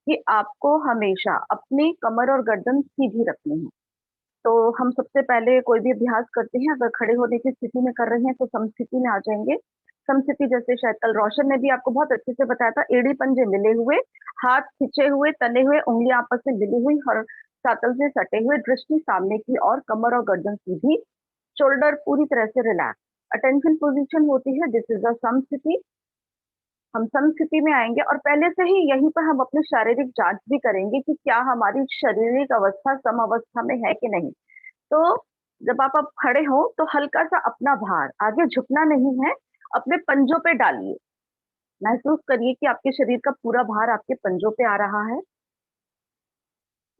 कि आपको हमेशा अपनी कमर और गर्दन सीधी रखनी है। तो हम सबसे पहले कोई भी अभ्यास करते हैं, अगर खड़े होने की स्थिति में कर रहे हैं तो समस्थिति में आ जाएंगे। समस्थिति जैसे शायद कल रोशन ने भी आपको बहुत अच्छे से बताया था, एड़ी पंजे मिले हुए, हाथ खिंचे हुए, तने हुए, उंगलियां आपस में मिली हुई और सातल से सटे हुए, दृष्टि सामने की और, कमर और गर्दन सीधी, शोल्डर पूरी तरह से रिलैक्स। अटेंशन पोजीशन होती है, दिस इज अ समस्थिति। हम समस्थिति में आएंगे और पहले से ही यहीं पर हम अपनी शारीरिक जांच भी करेंगे कि क्या हमारी शारीरिक अवस्था सम अवस्था में है कि नहीं। तो जब आप अब खड़े हो तो हल्का सा अपना भार, आगे झुकना नहीं है, अपने पंजों पे डालिए। महसूस करिए कि आपके शरीर का पूरा भार आपके पंजों पे आ रहा है।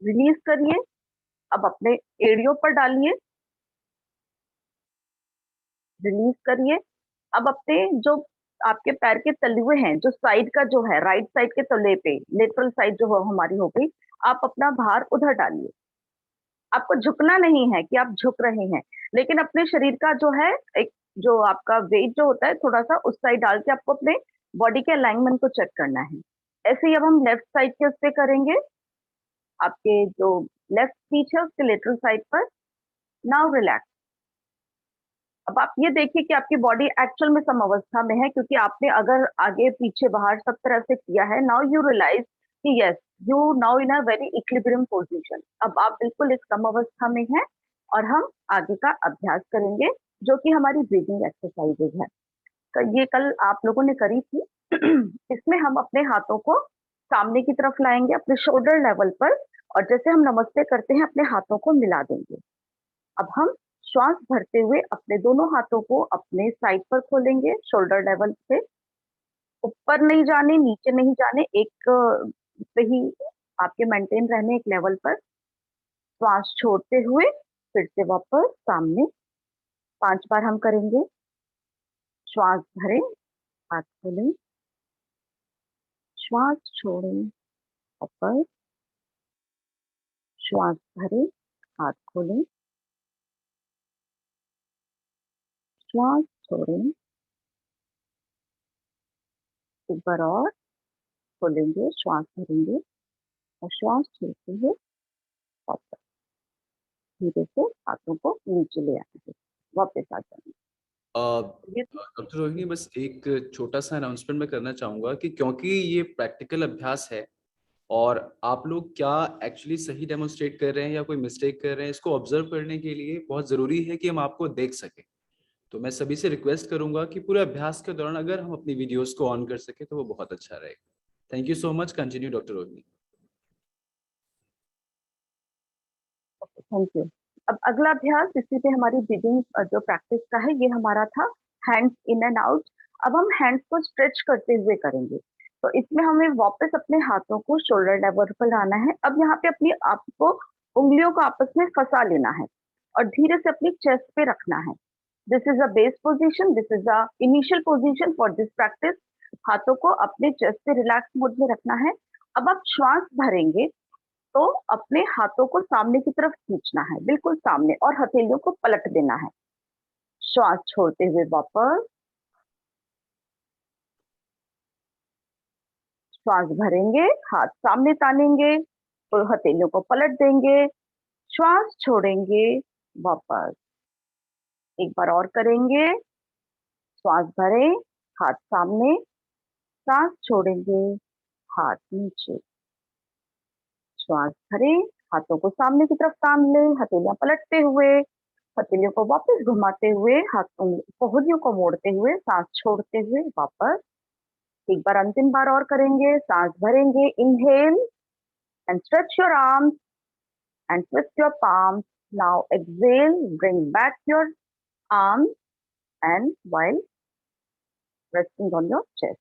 रिलीज करिए। अब अपने एड़ियों पर डालिए। रिलीज करिए। अब अपने जो आपके पैर के तलुए हैं, जो साइड का जो है, राइट साइड के तले पे, लेटरल साइड जो हमारी हो गई, आप अपना भार उधर डालिए। आपको झुकना नहीं है कि आप झुक रहे हैं, लेकिन अपने शरीर का जो है, एक जो आपका वेट जो होता है थोड़ा सा उस साइड डाल के आपको अपने बॉडी के अलाइनमेंट को चेक करना है। ऐसे ही अब हम लेफ्ट साइड के उस पे करेंगे, आपके जो लेफ्ट पीठ है उसके लेटरल साइड पर। Now relax. अब आप ये देखिए कि आपकी बॉडी एक्चुअल में सम अवस्था में है, क्योंकि आपने अगर आगे पीछे बाहर सब तरह से किया है। नाउ यू रियलाइज कि yes, you now in a very equilibrium position. अब आप बिल्कुल एक सम अवस्था में हैं और हम आगे का अभ्यास करेंगे, जो कि हमारी ब्रीदिंग एक्सरसाइजेज है। तो ये कल आप लोगों ने करी थी। इसमें हम अपने हाथों को सामने की तरफ लाएंगे अपने शोल्डर लेवल पर, और जैसे हम नमस्ते करते हैं अपने हाथों को मिला देंगे। अब हम श्वास भरते हुए अपने दोनों हाथों को अपने साइड पर खोलेंगे, शोल्डर लेवल से। ऊपर नहीं जाने, नीचे नहीं जाने, एक पे ही आपके मेंटेन रहने एक लेवल पर। श्वास छोड़ते हुए फिर से वापस सामने। 5 बार हम करेंगे। श्वास भरें, हाथ खोलें, श्वास छोड़ें, वापस, श्वास भरें, हाथ खोलें, श्वास छोड़ें, एक बार और खोलेंगे, श्वास भरेंगे और श्वास छोड़ते हुए वापस धीरे से हाथों को नीचे ले आएंगे, वापस आ जाएंगे। ये डॉक्टर रोहिणी, बस एक छोटा सा अनाउंसमेंट मैं करना चाहूंगा कि क्योंकि ये प्रैक्टिकल अभ्यास है और आप लोग क्या एक्चुअली सही डेमोन्स्ट्रेट कर रहे हैं या कोई मिस्टेक कर रहे हैं, इसको ऑब्जर्व करने के लिए बहुत जरूरी है कि हम आपको देख सकें। तो मैं सभी से रिक्वेस्ट करूंगा कि पूरे अभ्यास के दौरान अगर हम अपनी वीडियोस को ऑन कर सके तो वो बहुत अच्छा रहेगा। Thank you so much. Continue doctor Rohini. Thank you. अब अगला अभ्यास इसी पे हमारी ब्रीदिंग जो प्रैक्टिस का है, ये हमारा था हैंड्स इन एंड आउट। अब हम हैंड्स को स्ट्रेच करते हुए करेंगे। तो इसमें हमें वापस अपने हाथों को शोल्डर लेवल पर लाना है। अब यहाँ पे अपनी आपको उंगलियों को आपस में फंसा लेना है और धीरे से अपनी चेस्ट पे रखना है। This is a base position, this is a initial position for this practice. हाथों को अपने चेस्ट पे रिलैक्स मोड में रखना है। अब आप श्वास भरेंगे तो अपने हाथों को सामने की तरफ खींचना है, बिल्कुल सामने, और हथेलियों को पलट देना है। श्वास छोड़ते हुए वापस, श्वास भरेंगे, हाथ सामने तानेंगे तो हथेलियों को पलट देंगे। श्वास छोड़ेंगे, वापस। एक बार और करेंगे। श्वास भरें, हाथ सामने, सांस छोड़ेंगे, हाथ नीचे। श्वास भरें, हाथों को सामने की तरफ तान लें, हथेलियां पलटते हुए, हथेलियों को वापस घुमाते हुए, हाथों कोहनियों को मोड़ते हुए, सांस छोड़ते हुए वापस। एक बार अंतिम बार और करेंगे। सांस भरेंगे, inhale and stretch your arms and twist your palms. Now exhale, bring back your arms and while resting on your chest.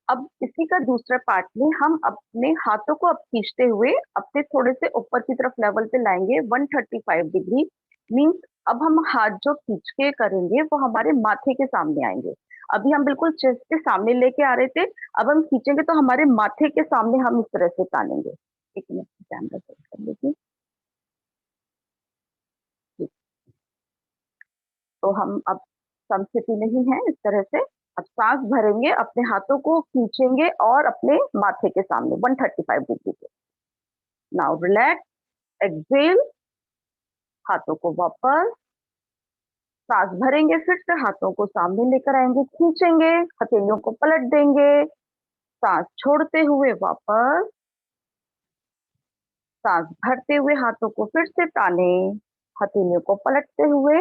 अब इसी का दूसरा पार्ट में हम अपने हाथों को अब खींचते हुए अपने थोड़े से ऊपर की तरफ लेवल पे लाएंगे, 135 डिग्री। मीन्स अब हम हाथ जो खींच के करेंगे वो हमारे माथे के सामने आएंगे। अभी हम बिल्कुल चेस्ट के सामने लेके आ रहे थे, अब हम खींचेंगे तो हमारे माथे के सामने हम इस तरह से तानेंगे। एक मिनट, कैमरा सेट कर लीजिए। तो हम अब समस्थिति नहीं है इस तरह से, अब सांस भरेंगे, अपने हाथों को खींचेंगे और अपने माथे के सामने 135 डिग्री पे। नाउ रिलैक्स, एक्सेल, हाथों को वापस, सांस भरेंगे, फिर से हाथों को सामने लेकर आएंगे, खींचेंगे, हथेलियों को पलट देंगे, सांस छोड़ते हुए वापस, सांस भरते हुए हाथों को फिर से ताने, हथेलियों को पलटते हुए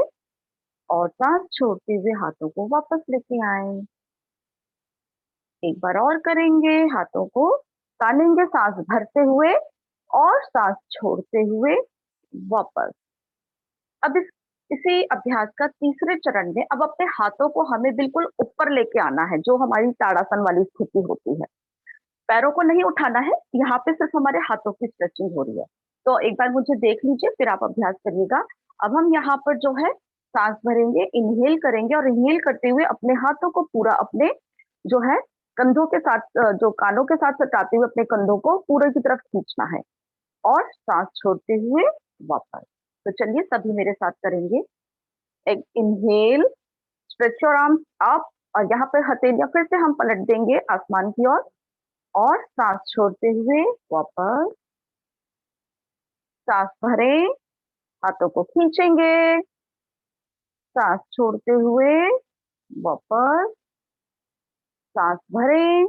और सांस छोड़ते हुए हाथों को वापस लेके आए। एक बार और करेंगे, हाथों को तानेंगे सांस भरते हुए और सांस छोड़ते हुए वापस। अब इसी अभ्यास का तीसरे चरण में अब अपने हाथों को हमें बिल्कुल ऊपर लेके आना है, जो हमारी ताड़ासन वाली स्थिति होती है। पैरों को नहीं उठाना है, यहाँ पे सिर्फ हमारे हाथों की स्ट्रेचिंग हो रही है। तो एक बार मुझे देख लीजिए, फिर आप अभ्यास करिएगा। अब हम यहाँ पर जो है सांस भरेंगे, इनहेल करेंगे और इनहेल करते हुए अपने हाथों को पूरा अपने जो है कंधों के साथ, जो कानों के साथ सटाते हुए अपने कंधों को पूरे की तरफ खींचना है और सांस छोड़ते हुए वापस। तो चलिए सभी मेरे साथ करेंगे। एक inhale, stretch your arms up, और यहाँ पर हथेलियां फिर से हम पलट देंगे आसमान की ओर और सांस छोड़ते हुए वापस। सांस भरें, हाथों को खींचेंगे, सांस छोड़ते हुए वापस। सांस भरें,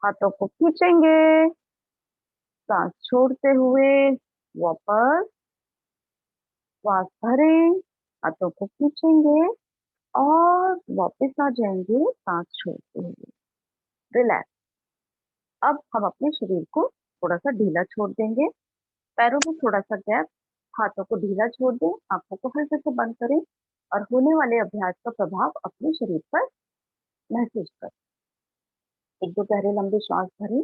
हाथों को खींचेंगे, सांस छोड़ते हुए वापस। सांस भरें, हाथों को खींचेंगे और वापस आ जाएंगे सांस छोड़ते हुए। रिलैक्स। अब हम अपने शरीर को थोड़ा सा ढीला छोड़ देंगे, पैरों में थोड़ा सा गैप, हाथों को ढीला छोड़ दें, आंखों को हल्के से बंद करें और होने वाले अभ्यास का प्रभाव अपने शरीर पर महसूस करें। एक दो गहरे लंबे श्वास भरें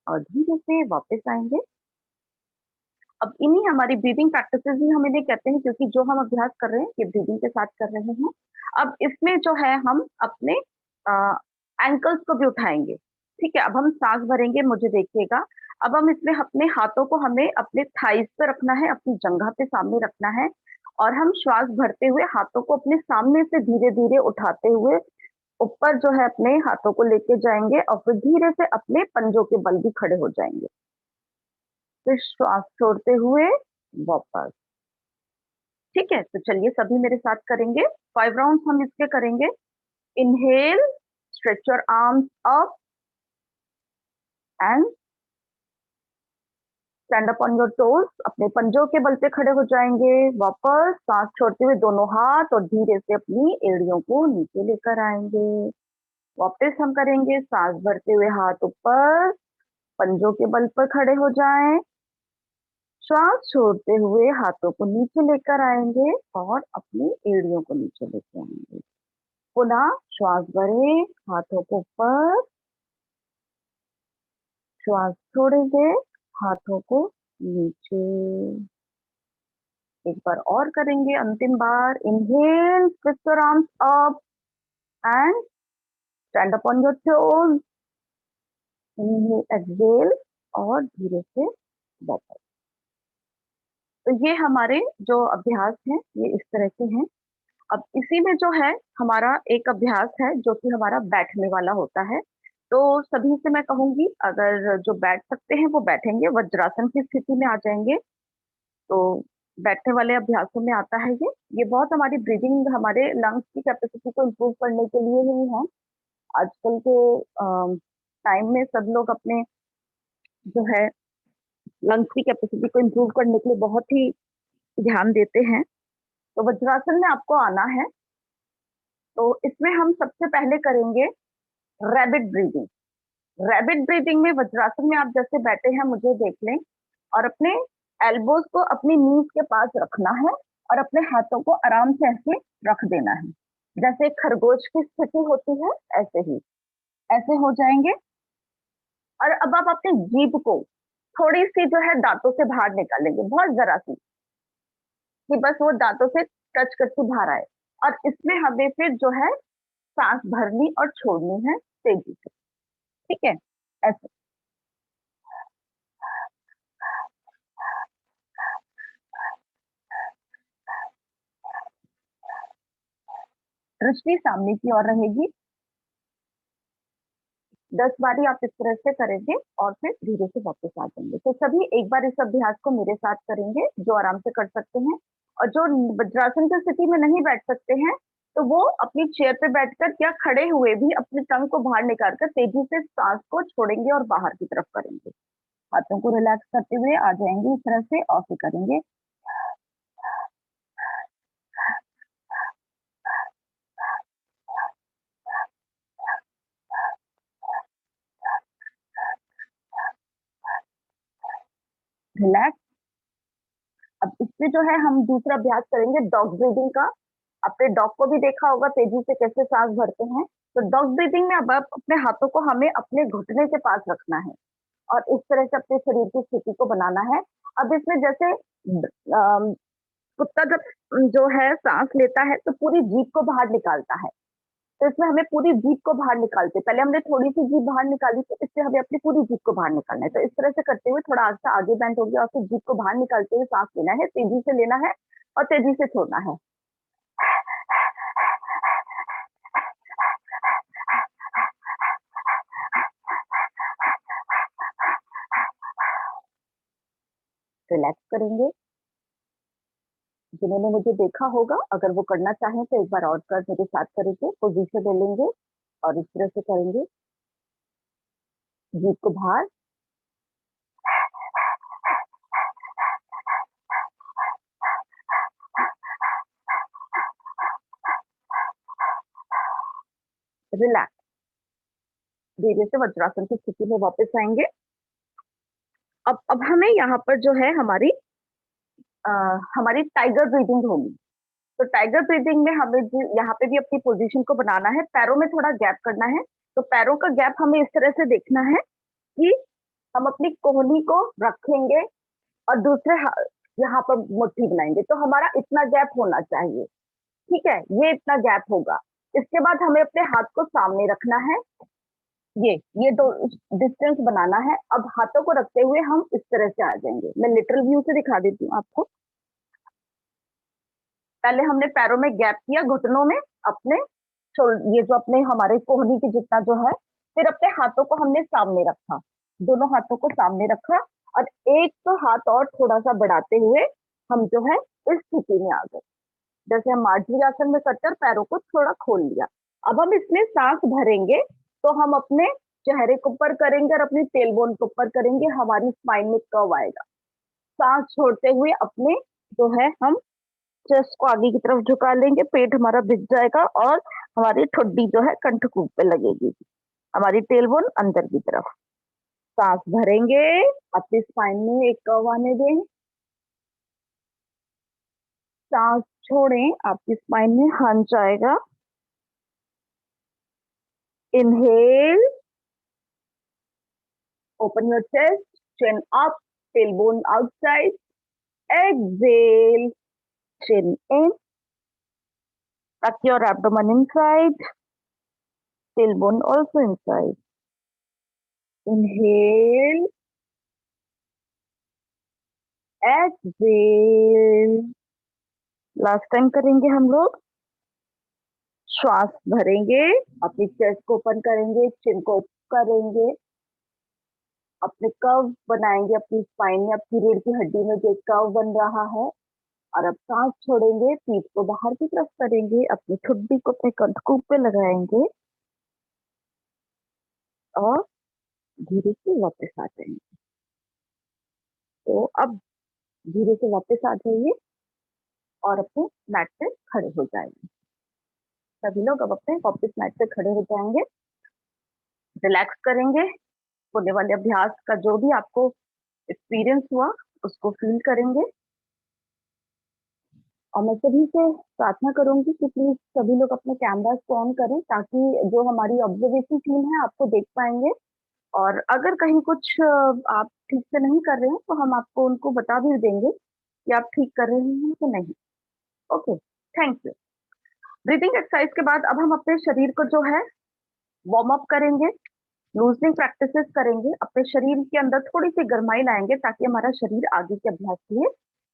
और धीरे से वापस आएंगे। अब इन्हीं हमारी ब्रीदिंग प्रैक्टिसेस ही हम इन्हें कहते हैं, क्योंकि जो हम अभ्यास कर रहे हैं ये ब्रीदिंग के साथ कर रहे हैं। अब इसमें जो है हम अपने एंकल्स को भी उठाएंगे। ठीक है, अब हम सांस भरेंगे, मुझे देखिएगा। अब हम इसमें अपने हाथों को हमें अपने थाइस पे रखना है, अपनी जंघा पे सामने रखना है और हम श्वास भरते हुए हाथों को अपने सामने से धीरे धीरे उठाते हुए ऊपर जो है अपने हाथों को लेके जाएंगे और फिर धीरे से अपने पंजों के बल भी खड़े हो जाएंगे। फिर श्वास छोड़ते हुए वापस। ठीक है, तो चलिए सभी मेरे साथ करेंगे। 5 राउंड्स हम इसके करेंगे। Inhale, stretch your arms up and stand up on your toes. अपने पंजों के बल पे खड़े हो जाएंगे। वापस सांस छोड़ते हुए दोनों हाथ और धीरे से अपनी एड़ियों को नीचे लेकर आएंगे। वापस हम करेंगे, सांस भरते हुए हाथ ऊपर, पंजों के बल पर खड़े हो जाएं। श्वास छोड़ते हुए हाथों को नीचे लेकर आएंगे और अपनी एड़ियों को नीचे लेकर आएंगे। पुनः श्वास भरें, हाथों को ऊपर, श्वास छोड़ेंगे, हाथों को नीचे। एक बार और करेंगे, अंतिम बार। Inhale, stretch your arms up and stand up on your toes. Inhale, exhale और धीरे से वापस। तो ये हमारे जो अभ्यास हैं ये इस तरह से हैं। अब इसी में जो है हमारा एक अभ्यास है जो कि हमारा बैठने वाला होता है। तो सभी से मैं कहूंगी, अगर जो बैठ सकते हैं वो बैठेंगे, वज्रासन की स्थिति में आ जाएंगे। तो बैठने वाले अभ्यासों में आता है ये बहुत हमारी ब्रीदिंग, हमारे लंग्स की कैपेसिटी को इम्प्रूव करने के लिए ही है। आजकल के टाइम में सब लोग अपने जो है लंग्स की कैपेसिटी को इम्प्रूव करने के लिए बहुत ही ध्यान देते हैं। तो वज्रासन में आपको आना है। तो इसमें हम सबसे पहले करेंगे रैबिट ब्रीदिंग। रैबिट ब्रीदिंग में वज्रासन में आप जैसे बैठे हैं मुझे देख लें और अपने एल्बोज को अपनी नीज के पास रखना है और अपने हाथों को आराम से ऐसे रख देना है, जैसे खरगोश की स्थिति होती है ऐसे ही, ऐसे हो जाएंगे। और अब आप अपनी जीभ को थोड़ी सी जो है दांतों से बाहर निकालेंगे, बहुत जरा सी, कि बस वो दांतों से टच करके बाहर आए। और इसमें हमें फिर जो है सांस भरनी और छोड़नी है तेजी से। ठीक है, ऐसे। दृष्टि सामने की ओर रहेगी। 10 बारी आप इस तरह से करेंगे और फिर धीरे से वापस आ जाएंगे। तो सभी एक बार इस अभ्यास को मेरे साथ करेंगे, जो आराम से कर सकते हैं, और जो वज्रासन की स्थिति में नहीं बैठ सकते हैं तो वो अपनी चेयर पे बैठकर या खड़े हुए भी अपनी टंग को बाहर निकालकर तेजी से सांस को छोड़ेंगे और बाहर की तरफ करेंगे। हाथों को रिलैक्स करते हुए आ जाएंगे इस तरह से, और फिर करेंगे। रिलैक्स। अब इसमें जो है हम दूसरा अभ्यास करेंगे डॉग ब्रीदिंग का। अपने डॉग को भी देखा होगा तेजी से कैसे सांस भरते हैं। तो डॉग ब्रीदिंग में अब आप अपने हाथों को हमें अपने घुटने के पास रखना है और इस तरह से अपने शरीर की स्थिति को बनाना है। अब इसमें जैसे कुत्ता जब जो है सांस लेता है तो पूरी जीभ को बाहर निकालता है, तो इसमें हमें पूरी जीभ को बाहर निकालते, पहले हमने थोड़ी सी जीभ बाहर निकाली तो इससे हमें अपनी पूरी जीभ को बाहर निकालना है। तो इस तरह से करते हुए थोड़ा आगे आगे बेंट हो गया और फिर जीभ को बाहर निकालते हुए सांस लेना है, तेजी से लेना है और तेजी से छोड़ना है। रिलैक्स करेंगे। जिन्होंने मुझे देखा होगा अगर वो करना चाहें तो एक बार और कर मेरे साथ करेंगे। पोजीशन ले लेंगे और इस तरह से करेंगे, जीभ को बाहर। रिलैक्स। धीरे से वज्रासन की स्थिति में वापस आएंगे। अब हमें यहाँ पर जो है हमारी टाइगर ब्रीदिंग होगी। तो टाइगर ब्रीदिंग में हमें यहाँ पे भी अपनी पोजीशन को बनाना है, पैरों में थोड़ा गैप करना है। तो पैरों का गैप हमें इस तरह से देखना है कि हम अपनी कोहनी को रखेंगे और यहाँ पर मुट्ठी बनाएंगे, तो हमारा इतना गैप होना चाहिए। ठीक है, ये इतना गैप होगा। इसके बाद हमें अपने हाथ को सामने रखना है, ये दो डिस्टेंस बनाना है। अब हाथों को रखते हुए हम इस तरह से आ जाएंगे। मैं लिटरल व्यू से दिखा देती हूँ आपको। पहले हमने पैरों में गैप किया, घुटनों में अपने ये जो अपने हमारे कोहनी की जितना जो है, फिर अपने हाथों को हमने सामने रखा, दोनों हाथों को सामने रखा और एक तो हाथ और थोड़ा सा बढ़ाते हुए हम जो है इस स्थिति में आ गए, जैसे हम मार्जरी आसन में करते हैं, पैरों को थोड़ा खोल लिया। अब हम इसमें सांस भरेंगे तो हम अपने चेहरे के ऊपर करेंगे और अपनी टेलबोन के ऊपर करेंगे, हमारी स्पाइन में कर्व आएगा। सांस छोड़ते हुए अपने जो है हम चेस्ट को आगे की तरफ झुका लेंगे, पेट हमारा भिग जाएगा और हमारी ठुड्डी जो है कंठकूप पे लगेगी, हमारी टेलबोन अंदर की तरफ। सांस भरेंगे, अपनी स्पाइन में एक कर्व आने दें। सांस छोड़ें, आपकी स्पाइन में हंच आएगा। Inhale, open your chest, chin up, tailbone outside. Exhale, chin in, tuck your abdomen inside, tailbone also inside. Inhale, exhale. Last time करेंगे हम लोग। श्वास भरेंगे, अपनी चेस्ट को ओपन करेंगे, चिन को करेंगे, अपने कर्व बनाएंगे अपनी स्पाइन में, अपनी रीढ़ की हड्डी में जो कर्व बन रहा है। और अब सांस छोड़ेंगे, पीठ को बाहर की तरफ करेंगे, अपनी ठुड्डी को अपने कंधकूप पे लगाएंगे और धीरे से वापस आ जाएंगे। तो अब धीरे से वापस आ जाइए और अपने मैट पे खड़े हो जाएंगे। सभी लोग अब अपने वापस मैट पे खड़े हो जाएंगे, रिलैक्स करेंगे। होने वाले अभ्यास का जो भी आपको एक्सपीरियंस हुआ उसको फील करेंगे। और मैं सभी से प्रार्थना करूंगी कि प्लीज सभी लोग अपने कैमरास को ऑन करें, ताकि जो हमारी ऑब्जर्वेशन टीम है आपको देख पाएंगे। और अगर कहीं कुछ आप ठीक से नहीं कर रहे हैं तो हम आपको उनको बता भी देंगे कि आप ठीक कर रहे हैं कि नहीं। Okay, thank you. Breathing exercise के बाद अब हम अपने शरीर को जो है वार्म अप करेंगे, लूजनिंग प्रैक्टिसेस करेंगे, अपने शरीर के अंदर थोड़ी सी गर्माई लाएंगे ताकि हमारा शरीर आगे के अभ्यास के लिए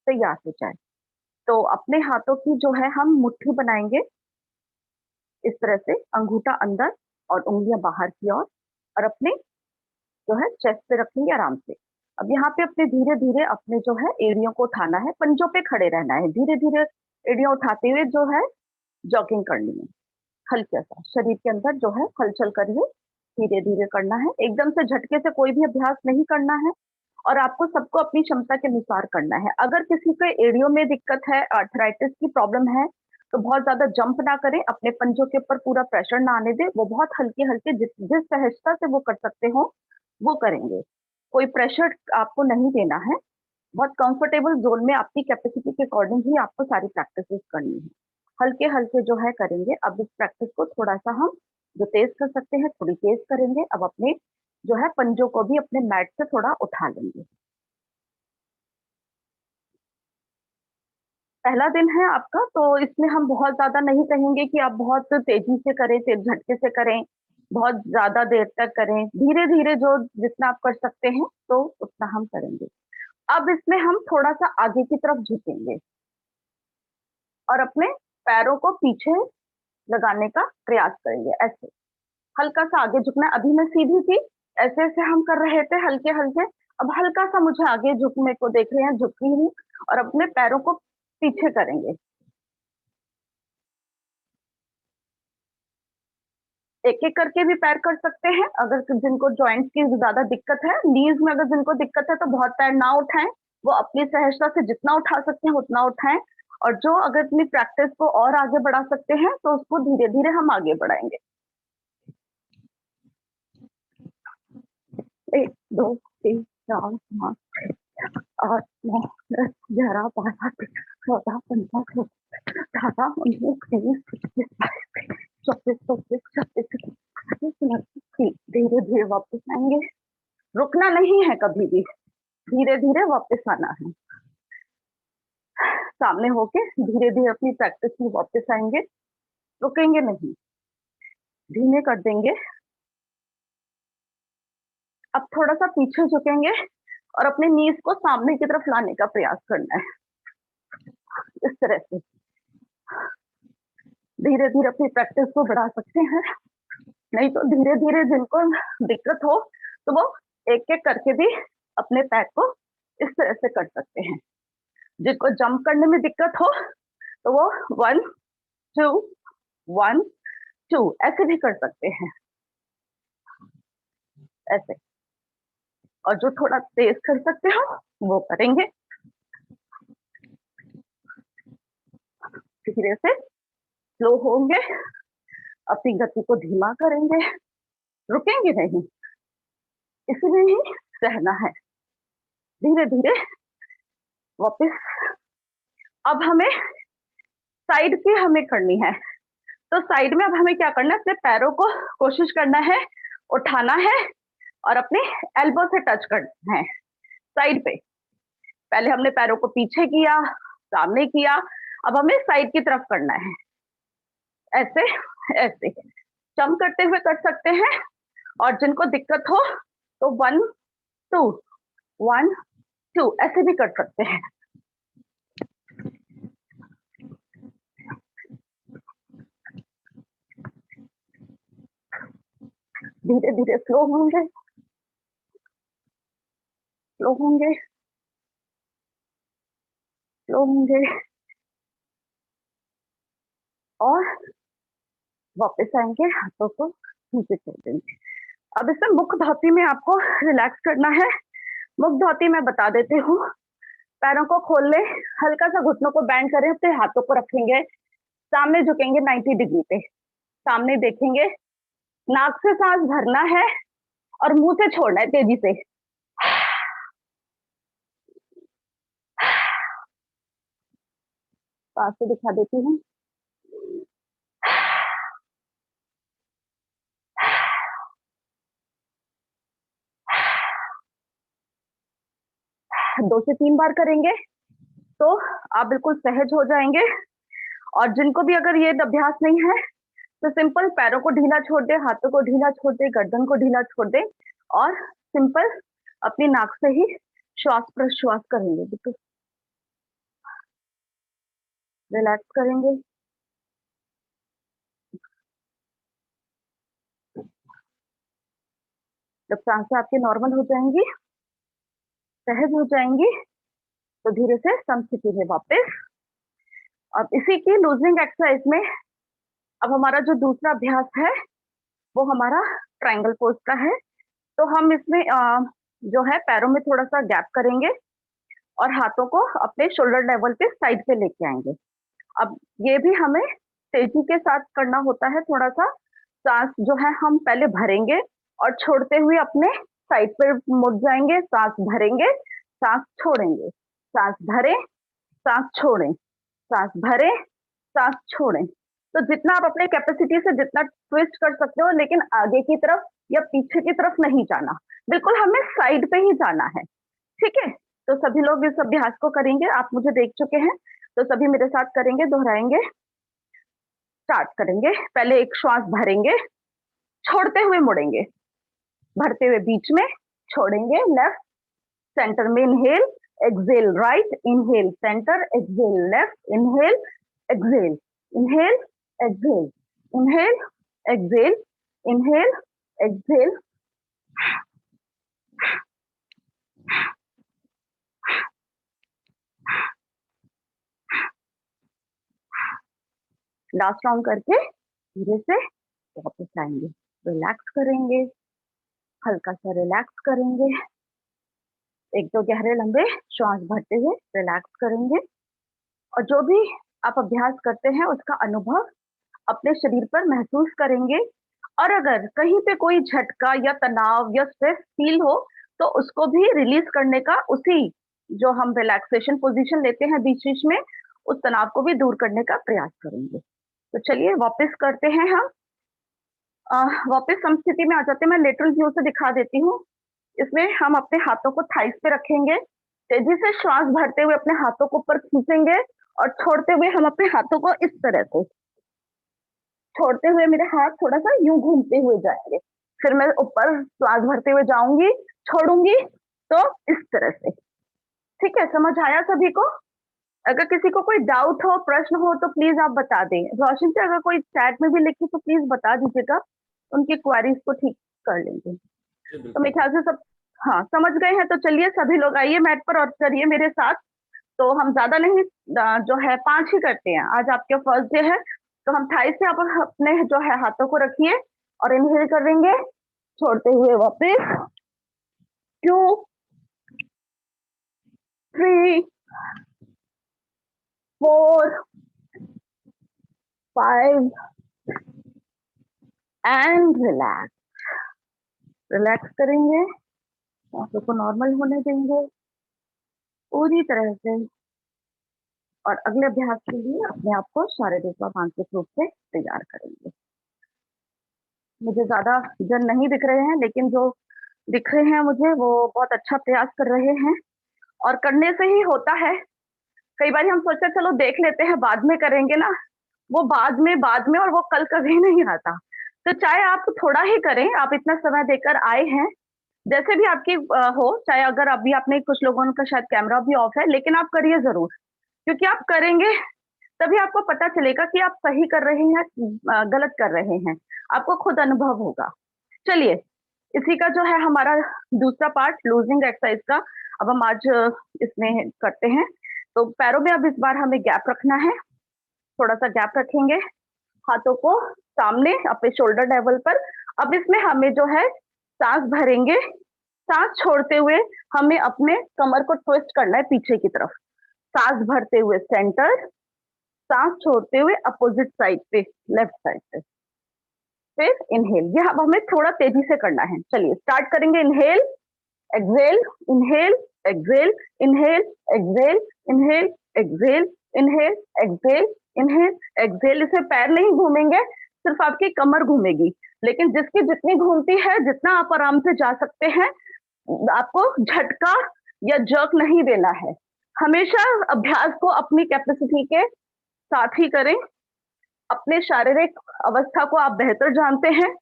तैयार हो जाए। तो अपने हाथों की जो है हम मुट्ठी बनाएंगे इस तरह से अंगूठा अंदर और उंगलियां बाहर की ओर, और अपने जो है चेस्ट पे रखेंगे आराम से। अब यहाँ पे अपने धीरे धीरे अपने जो है एड़ियों को उठाना है, पंजों पे खड़े रहना है, धीरे धीरे एड़ियां उठाते हुए जो है जॉगिंग करनी है। हल्का सा शरीर के अंदर जो है हलचल करिए, धीरे धीरे करना है, एकदम से झटके से कोई भी अभ्यास नहीं करना है, और आपको सबको अपनी क्षमता के अनुसार करना है। अगर किसी के एड़ियों में दिक्कत है, आर्थराइटिस की प्रॉब्लम है, तो बहुत ज्यादा जंप ना करें, अपने पंजों के ऊपर पूरा प्रेशर ना आने दें, वो बहुत हल्के हल्के जिस सहजता से वो कर सकते हो वो करेंगे। कोई प्रेशर आपको नहीं देना है, बहुत कंफर्टेबल जोन में आपकी कैपेसिटी के अकॉर्डिंग ही आपको सारी प्रैक्टिसेस करनी है। हल्के हल्के जो है करेंगे। अब इस प्रैक्टिस को थोड़ा सा हम जो तेज कर सकते हैं थोड़ी तेज करेंगे। अब अपने जो है पंजों को भी अपने मैट से थोड़ा उठा लेंगे। पहला दिन है आपका, तो इसमें हम बहुत ज्यादा नहीं कहेंगे कि आप बहुत तेजी से करें, तेज झटके से करें, बहुत ज्यादा देर तक करें। धीरे धीरे जो जितना आप कर सकते हैं तो उतना हम करेंगे। अब इसमें हम थोड़ा सा आगे की तरफ झुकेंगे और अपने पैरों को पीछे लगाने का प्रयास करेंगे। ऐसे हल्का सा आगे झुकना है। अभी मैं सीधी थी, ऐसे ऐसे हम कर रहे थे हल्के हल्के। अब हल्का सा मुझे आगे झुकने को देख रहे हैं, झुकी हूँ, और अपने पैरों को पीछे करेंगे। एक एक करके भी पैर कर सकते हैं। अगर जिनको जॉइंट्स की ज्यादा दिक्कत है, नीज में अगर जिनको दिक्कत है, तो बहुत पैर ना उठाएं, वो अपनी सहजता से जितना उठा सकते हैं उतना उठाएं। और जो अगर अपनी प्रैक्टिस को और आगे बढ़ा सकते हैं तो उसको धीरे धीरे हम आगे बढ़ाएंगे। 1 2 3 4 5 8 9 10 11 12 13 14 15 16 18 19 20 21 22 24 25 26 धीरे धीरे वापस आएंगे। रुकना नहीं है कभी भी, धीरे धीरे वापस आना है। सामने होके धीरे धीरे अपनी प्रैक्टिस में वापस आएंगे, रुकेंगे नहीं, धीमे कर देंगे। अब थोड़ा सा पीछे झुकेंगे और अपने नीज को सामने की तरफ लाने का प्रयास करना है। इस तरह से धीरे धीरे अपनी प्रैक्टिस को बढ़ा सकते हैं। नहीं तो धीरे धीरे जिनको दिक्कत हो तो वो एक एक करके भी अपने पैर को इस तरह से कर सकते हैं। जिनको जंप करने में दिक्कत हो तो वो 1 2 1 2 ऐसे भी कर सकते हैं, ऐसे। और जो थोड़ा तेज कर सकते हो वो करेंगे। धीरे से स्लो होंगे, अपनी गति को धीमा करेंगे, रुकेंगे नहीं, इसमें ही रहना है। धीरे धीरे वापस। अब हमें साइड की हमें करनी है, तो साइड में अब हमें क्या करना है, अपने पैरों को कोशिश करना है उठाना है और अपने एल्बो से टच करना है साइड पे। पहले हमने पैरों को पीछे किया, सामने किया, अब हमें साइड की तरफ करना है। ऐसे ऐसे जंप करते हुए कर सकते हैं। और जिनको दिक्कत हो तो 1 2 1 2 ऐसे भी कर सकते हैं। धीरे धीरे स्लो होंगे, स्लो होंगे, स्लो होंगे, और वापस आएंगे, हाथों को नीचे छोड़ देंगे। अब इसमें मुख धोती में आपको रिलैक्स करना है। मुख धोती मैं बता देती हूँ। पैरों को खोल ले, हल्का सा घुटनों को बैंड करें, अपने हाथों को रखेंगे, सामने झुकेंगे 90 डिग्री पे, सामने देखेंगे, नाक से सांस भरना है और मुंह से छोड़ना है तेजी से। पास से दिखा देती हूँ। 2 से 3 बार करेंगे तो आप बिल्कुल सहज हो जाएंगे। और जिनको भी अगर ये अभ्यास नहीं है तो सिंपल पैरों को ढीला छोड़ दे, हाथों को ढीला छोड़ दे, गर्दन को ढीला छोड़ दे, और सिंपल अपनी नाक से ही श्वास प्रश्वास करेंगे। बिल्कुल रिलैक्स करेंगे। जब सांसें आपकी नॉर्मल हो जाएंगी, सहज हो जाएंगी, तो धीरे से समस्थिति में वापस। अब इसी की लूजिंग एक्सरसाइज में अब हमारा जो दूसरा अभ्यास है वो हमारा ट्रायंगल पोज का है। तो हम इसमें जो है पैरों में थोड़ा सा गैप करेंगे और हाथों को अपने शोल्डर लेवल पे साइड पे लेके आएंगे। अब ये भी हमें तेजी के साथ करना होता है। थोड़ा सा सांस जो है हम पहले भरेंगे और छोड़ते हुए अपने साइड पे मुड़ जाएंगे। सांस भरेंगे, सांस छोड़ेंगे, सांस भरें, सांस छोड़ें, सांस भरें, सांस छोड़ें। तो जितना आप अपने कैपेसिटी से जितना ट्विस्ट कर सकते हो, लेकिन आगे की तरफ या पीछे की तरफ नहीं जाना, बिल्कुल हमें साइड पे ही जाना है। ठीक है, तो सभी लोग इस अभ्यास को करेंगे। आप मुझे देख चुके हैं, तो सभी मेरे साथ करेंगे, दोहराएंगे। स्टार्ट करेंगे। पहले एक श्वास भरेंगे, छोड़ते हुए मुड़ेंगे, भरते हुए बीच में, छोड़ेंगे लेफ्ट, सेंटर में inhale, exhale right, inhale centre, exhale left, inhale, exhale, inhale, exhale, inhale, exhale, inhale, exhale. Last round करके धीरे से वापस आएंगे, रिलैक्स करेंगे, हल्का सा रिलैक्स करेंगे। एक दो गहरे लंबे श्वास भरते हुए रिलैक्स करेंगे। और जो भी आप अभ्यास करते हैं उसका अनुभव अपने शरीर पर महसूस करेंगे। और अगर कहीं पे कोई झटका या तनाव या स्ट्रेस फील हो तो उसको भी रिलीज करने का, उसी जो हम रिलैक्सेशन पोजीशन लेते हैं बीच बीच में, उस तनाव को भी दूर करने का प्रयास करेंगे। तो चलिए वापस करते हैं हम। वापस समस्थिति में आ जाते हैं। मैं लेटरल व्यू से दिखा देती हूँ। इसमें हम अपने हाथों को थाइस पे रखेंगे, तेजी से श्वास भरते हुए अपने हाथों को ऊपर खींचेंगे और छोड़ते हुए हम अपने हाथों को इस तरह से छोड़ते हुए मेरे हाथ थोड़ा सा यूं घूमते हुए जाएंगे। फिर मैं ऊपर श्वास भरते हुए जाऊंगी, छोड़ूंगी, तो इस तरह से। ठीक है, समझ आया सभी को? अगर किसी को कोई डाउट हो, प्रश्न हो, तो प्लीज आप बता दें। रोशन से अगर कोई चैट में भी लिखे तो प्लीज बता दीजिएगा, उनकी क्वेरीज को ठीक कर लेंगे। तो मेरे ख्याल से सब हाँ समझ गए हैं। तो चलिए सभी लोग आइए मैट पर और करिए मेरे साथ। तो हम ज्यादा नहीं, जो है 5 ही करते हैं। आज आपके फर्स्ट डे है, तो हम थाई से आप अपने जो है हाथों को रखिए और इनहेल करेंगे, छोड़ते हुए वापस। 2 3 4 5 एंड रिलैक्स। रिलैक्स करेंगे, सांसों को नॉर्मल होने देंगे पूरी तरह से। और अगले अभ्यास के लिए अपने आप को शारीरिक और मानसिक रूप से तैयार करेंगे। मुझे ज्यादा जन नहीं दिख रहे हैं, लेकिन जो दिख रहे हैं मुझे वो बहुत अच्छा प्रयास कर रहे हैं और करने से ही होता है। कई बार हम सोचते हैं चलो देख लेते हैं, बाद में करेंगे ना, वो बाद में और वो कल कभी नहीं आता। तो चाहे आप थोड़ा ही करें, आप इतना समय देकर आए हैं, जैसे भी आपकी हो, चाहे अगर अभी आपने, कुछ लोगों का शायद कैमरा भी ऑफ है, लेकिन आप करिए जरूर, क्योंकि आप करेंगे तभी आपको पता चलेगा कि आप सही कर रहे हैं, गलत कर रहे हैं, आपको खुद अनुभव होगा। चलिए, इसी का जो है हमारा दूसरा पार्ट लूजिंग एक्सरसाइज का, अब हम आज इसमें करते हैं। तो पैरों में अब इस बार हमें गैप रखना है, थोड़ा सा गैप रखेंगे, हाथों को सामने अपने शोल्डर लेवल पर। अब इसमें हमें जो है सांस भरेंगे, सांस छोड़ते हुए हमें अपने कमर को ट्विस्ट करना है पीछे की तरफ। सांस भरते हुए सेंटर, सांस छोड़ते हुए अपोजिट साइड पे, लेफ्ट साइड पे। फिर इनहेल, ये अब हमें थोड़ा तेजी से करना है। चलिए स्टार्ट करेंगे। Inhale, exhale, inhale, exhale, inhale, exhale, inhale, exhale, inhale, exhale, inhale, exhale. इसमें पैर नहीं घूमेंगे, सिर्फ आपकी कमर घूमेगी, लेकिन जिसकी जितनी घूमती है, जितना आप आराम से जा सकते हैं, आपको झटका या जर्क नहीं देना है। हमेशा अभ्यास को अपनी कैपेसिटी के साथ ही करें। अपने शारीरिक अवस्था को आप बेहतर जानते हैं,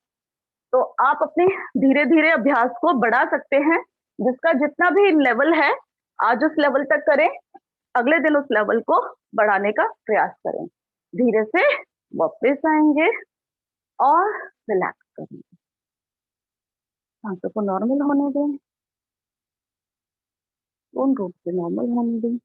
तो आप अपने धीरे धीरे अभ्यास को बढ़ा सकते हैं। जिसका जितना भी लेवल है, आज उस लेवल तक करें, अगले दिन उस लेवल को बढ़ाने का प्रयास करें। धीरे से वापस आएंगे और रिलैक्स करेंगे। सांसों को नॉर्मल होने दें, पूर्ण रूप से नॉर्मल होने दें।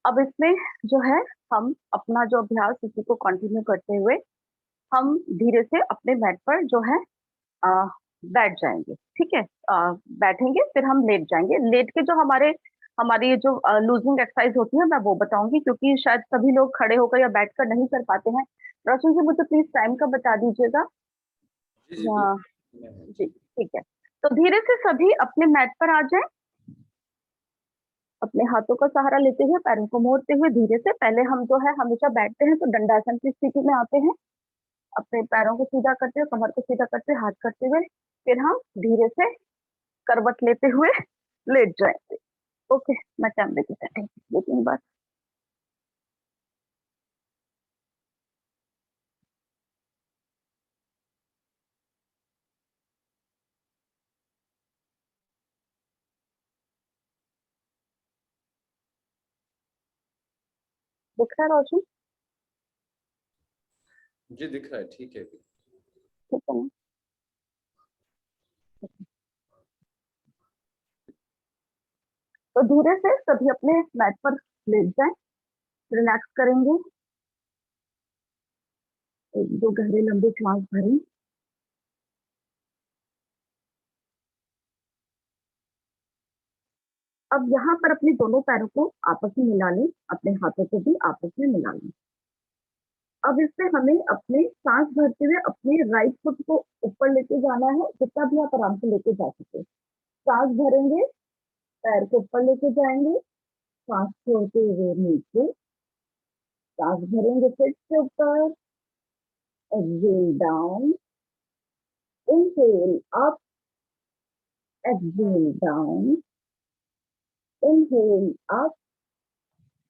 अब इसमें जो है, हम अपना जो अभ्यास इसी को कंटिन्यू करते हुए हम धीरे से अपने मैट पर जो है आ, बैठ जाएंगे। ठीक है, बैठेंगे, फिर हम लेट जाएंगे। लेट के जो हमारी जो लूजिंग एक्सरसाइज होती है मैं वो बताऊंगी, क्योंकि शायद सभी लोग खड़े होकर या बैठकर नहीं कर पाते हैं। रोशन जी मुझे प्लीज टाइम का बता दीजिएगा। जी जी या बिल्कुल। जी ठीक है। तो धीरे से सभी अपने मैट पर आ जाएं, अपने हाथों का सहारा लेते हुए, पैरों को मोड़ते हुए धीरे से। पहले हम जो है हमेशा बैठते हैं तो दंडासन की स्थिति में आते हैं, अपने पैरों को सीधा करते हुए, कमर को सीधा करते हुए, हाथ करते हुए, फिर हम धीरे से करवट लेते हुए लेट जाएंगे। ओके, मैं कैमरे की सेटिंग दो तीन बार। दिख रहा है रोशन? जी दिख रहा है, ठीक है। ठीक है ना? तो धीरे से सभी अपने मैट पर लेट जाएं, रिलैक्स करेंगे, एक दो गहरे लंबे सांस भरें। अब यहाँ पर अपने दोनों पैरों को आपस में मिला लें, अपने हाथों को भी आपस में मिला लें। अब इससे हमें अपने सांस भरते हुए अपने राइट फुट को ऊपर लेके जाना है, जितना भी आप आराम से लेके जा सके। सांस भरेंगे, पैर को ऊपर लेके जाएंगे, सांस छोड़ते हुए नीचे, सांस भरेंगे फिर से ऊपर, exhale down, inhale up, exhale down, inhale up,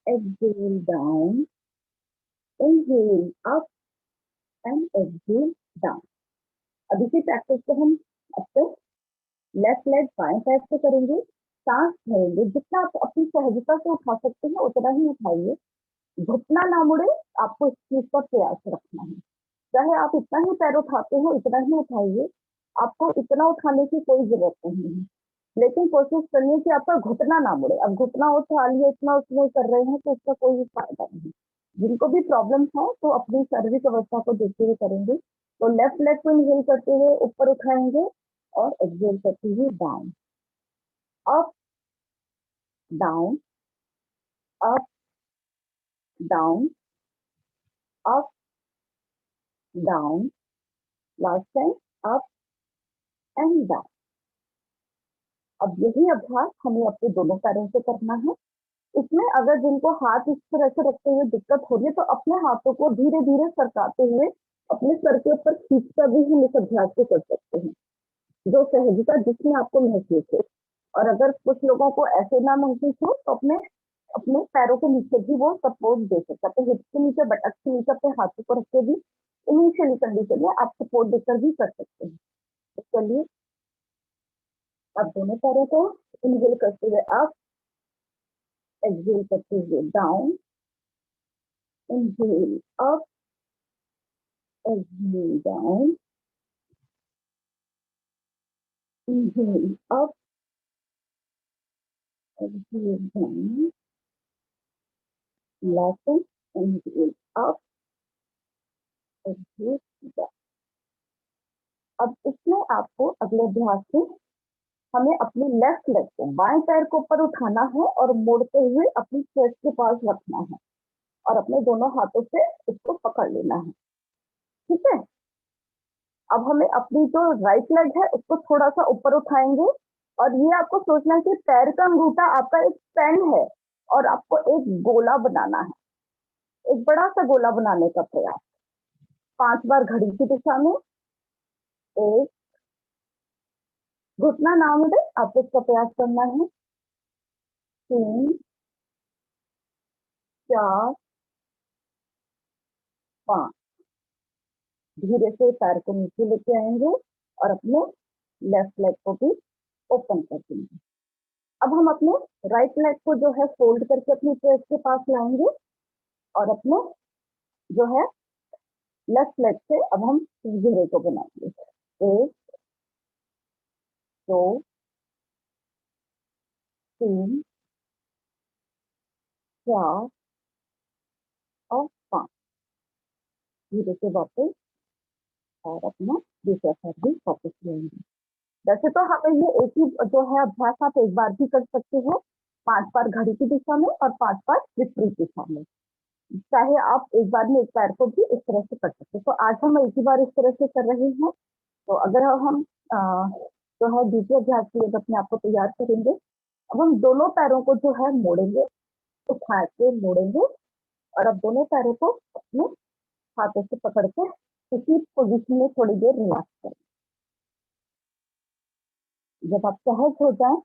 exhale down, inhale up and exhale down. अब इसी प्रैक्टिस को हम अब तक लेफ्ट लेग बाएं पैर से करेंगे। सांस भरेंगे, जितना आप अपनी सहजता से उठा सकते हैं उतना ही उठाइए, घुटना ना मुड़े, आपको इस चीज का प्रयास रखना है। चाहे आप इतना ही पैर उठाते हो इतना ही उठाइए, आपको इतना उठाने की कोई जरूरत नहीं है, लेकिन कोशिश करिए कि आपका घुटना ना मुड़े। अब घुटना उठा लिए, इतना उसमें कर रहे हैं तो इसका कोई फायदा नहीं। जिनको भी प्रॉब्लम है तो अपनी शारीरिक अवस्था को देखते हुए करेंगे। तो लेफ्ट लेग को इनहेल करते हुए ऊपर उठाएंगे और एक्सहेल करते हुए down, up, down, up, down, up, down, last time, up and down. अब यही अभ्यास हमें अपने दोनों पैरों से करना है। इसमें अगर जिनको हाथ इस तरह से रखते हुए दिक्कत हो रही है तो अपने हाथों को धीरे धीरे सरकाते हुए अपने सर के ऊपर खींचकर भी हम इस अभ्यास को कर सकते हैं, जो सहजता जिसमें आपको महसूस हो। और अगर कुछ लोगों को ऐसे ना महसूस हो तो अपने अपने पैरों के नीचे भी वो सपोर्ट दे सकते हैं, अपने हिप्स के नीचे, बटक के नीचे अपने हाथों को रख के भी इनिशियली कंडीशन में आप सपोर्ट देकर भी कर सकते हैं। तो चलिए, आप दोनों पैरों को इनहेल करते हुए अप, एक्सहेल करते हुए down, inhale up, exhale down, inhale up, exhale down, last one, inhale up, exhale down। अब इसमें आपको अगले अभ्यास में हमें अपने लेफ्ट लेग को, बाएं पैर को ऊपर उठाना है और मोड़ते हुए अपनी चेस्ट के पास रखना है और अपने दोनों हाथों से इसको पकड़ लेना है। ठीक है, अब हमें अपनी जो राइट लेग है उसको थोड़ा सा ऊपर उठाएंगे और ये आपको सोचना है कि पैर का अंगूठा आपका एक पेन है और आपको एक गोला बनाना है, एक बड़ा सा गोला बनाने का प्रयास। 5 बार घड़ी की दिशा में, एक, घुटना ना मुड़े, आपको इसका प्रयास करना है, 3, 4, 5। धीरे से पैर को नीचे लेके आएंगे और अपने लेफ्ट लेग को भी ओपन कर देंगे। अब हम अपने राइट लेग को जो है फोल्ड करके अपनी चेस्ट के पास लाएंगे और अपने जो है लेफ्ट लेग से अब हम घेरे को बनाएंगे। 1 2 3 4 और 5। धीरे से वापस और अपना दूसरा साइड भी वापस लेंगे। वैसे तो हमें ये एक ही जो है अभ्यास आप एक बार भी कर सकते हो, 5 बार घड़ी की दिशा में और 5 बार विपरीत दिशा में। चाहे आप एक बार में एक पैर को भी इस तरह से कर सकते हैं। तो आज हम एक ही बार इस तरह से कर रहे हैं। तो अगर हम जो है दूसरे अभ्यास के लिए अपने आप को तैयार करेंगे, अब हम दोनों पैरों को जो है मोड़ेंगे, उठा के मोड़ेंगे और अब दोनों पैरों को अपने हाथों से पकड़ के किसी पोजीशन में थोड़ी देर रिलैक्स करें। जब आप सहज हो जाए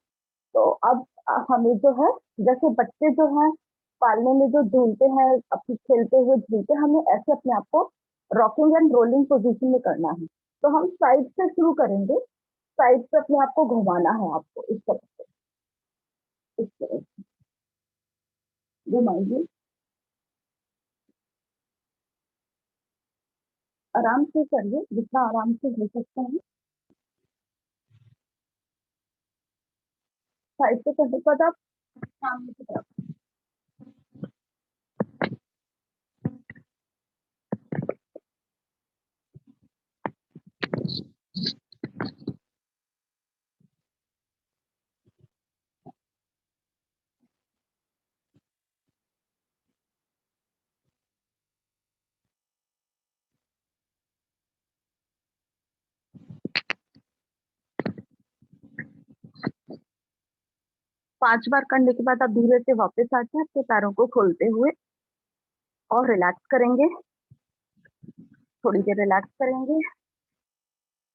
तो अब हमें जो है, जैसे बच्चे जो है पालने में जो झूलते हैं, अपने खेलते हुए झूलते, हमें ऐसे अपने आप को रॉकिंग एंड रोलिंग पोजीशन में करना है। तो हम साइड से शुरू करेंगे, साइड से अपने आप को घुमाना है, आपको इस तरह से, इस तरह से घुमाइए, आराम से करिए जितना आराम से हो सकता है। साइड से करने के बाद आप सामने की तरफ 5 बार करने के बाद आप धीरे से वापस आके आपके पैरों को खोलते हुए और रिलैक्स करेंगे, थोड़ी देर रिलैक्स करेंगे।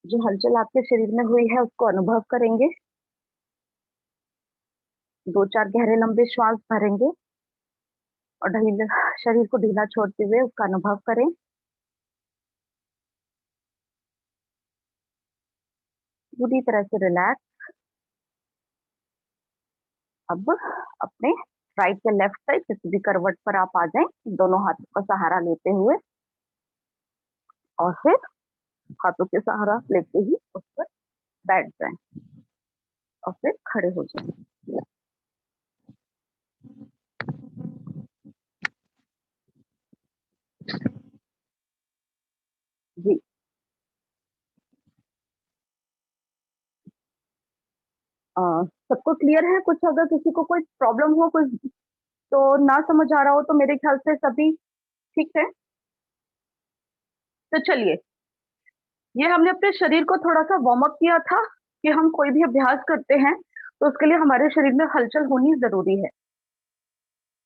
जो हलचल आपके शरीर में हुई है उसको अनुभव करेंगे। 2-4 गहरे लंबे श्वास भरेंगे और शरीर को ढीला छोड़ते हुए उसका अनुभव करें। पूरी तरह से रिलैक्स। अब अपने राइट या लेफ्ट साइड किसी भी करवट पर आप आ जाएं, दोनों हाथों का सहारा लेते हुए और फिर हाथों के सहारा लेते ही उस पर बैठ जाएं और फिर खड़े हो जाएं। जी, सबको क्लियर है? कुछ अगर किसी को कोई प्रॉब्लम हो, कुछ तो ना समझ आ रहा हो, तो मेरे ख्याल से सभी ठीक है। तो चलिए, ये हमने अपने शरीर को थोड़ा सा वार्म अप किया था कि हम कोई भी अभ्यास करते हैं तो उसके लिए हमारे शरीर में हलचल होनी जरूरी है,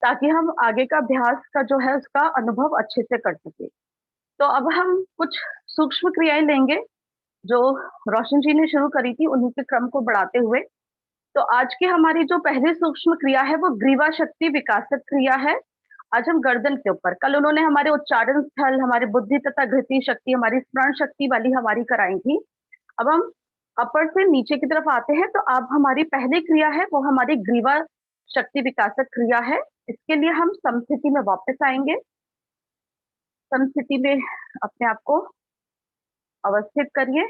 ताकि हम आगे का अभ्यास का जो है उसका अनुभव अच्छे से कर सके। तो अब हम कुछ सूक्ष्म क्रियाएं लेंगे जो रोशन जी ने शुरू करी थी, उन्हीं के क्रम को बढ़ाते हुए। तो आज की हमारी जो पहली सूक्ष्म क्रिया है वो ग्रीवा शक्ति विकासक क्रिया है। आज हम गर्दन के ऊपर, कल उन्होंने हमारे उच्चारण स्थल, हमारी बुद्धि तथा घृति शक्ति, हमारी स्मरण शक्ति वाली हमारी कराई थी। अब हम अपर से नीचे की तरफ आते हैं। तो अब हमारी पहली क्रिया है वो हमारी ग्रीवा शक्ति विकासक क्रिया है। इसके लिए हम समस्थिति में वापस आएंगे। समस्थिति में अपने आप को अवस्थित करिए।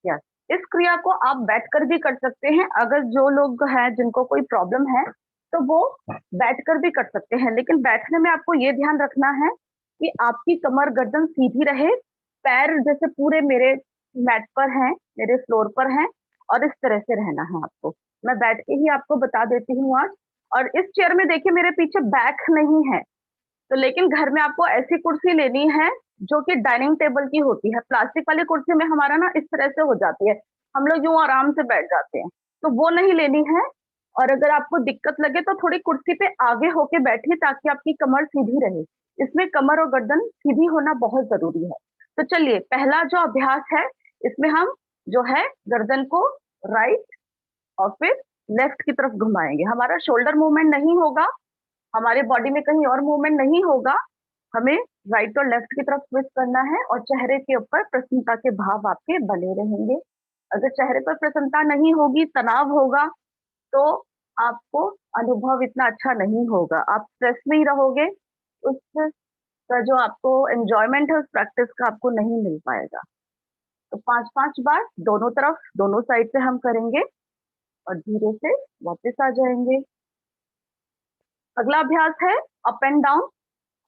यस, इस क्रिया को आप बैठकर भी कर सकते हैं। अगर जो लोग हैं जिनको कोई प्रॉब्लम है तो वो बैठकर भी कर सकते हैं, लेकिन बैठने में आपको ये ध्यान रखना है कि आपकी कमर गर्दन सीधी रहे, पैर जैसे पूरे मेरे मैट पर हैं, मेरे फ्लोर पर हैं, और इस तरह से रहना है आपको। मैं बैठ के ही आपको बता देती हूँ आज। और इस चेयर में देखिए मेरे पीछे बैक नहीं है, तो लेकिन घर में आपको ऐसी कुर्सी लेनी है जो कि डाइनिंग टेबल की होती है। प्लास्टिक वाली कुर्सी में हमारा ना इस तरह से हो जाती है, हम लोग यूं आराम से बैठ जाते हैं, तो वो नहीं लेनी है। और अगर आपको दिक्कत लगे तो थोड़ी कुर्सी पे आगे होके बैठिए ताकि आपकी कमर सीधी रहे। इसमें कमर और गर्दन सीधी होना बहुत जरूरी है। तो चलिए, पहला जो अभ्यास है इसमें हम जो है गर्दन को राइट और फिर लेफ्ट की तरफ घुमाएंगे। हमारा शोल्डर मूवमेंट नहीं होगा, हमारे बॉडी में कहीं और मूवमेंट नहीं होगा। हमें राइट और लेफ्ट की तरफ स्विच करना है और चेहरे के ऊपर प्रसन्नता के भाव आपके बने रहेंगे। अगर चेहरे पर प्रसन्नता नहीं होगी, तनाव होगा, तो आपको अनुभव इतना अच्छा नहीं होगा, आप स्ट्रेस में ही रहोगे, उसका जो आपको एंजॉयमेंट है उस प्रैक्टिस का आपको नहीं मिल पाएगा। तो 5-5 बार दोनों तरफ, दोनों साइड से हम करेंगे और धीरे से वापस आ जाएंगे। अगला अभ्यास है अप एंड डाउन।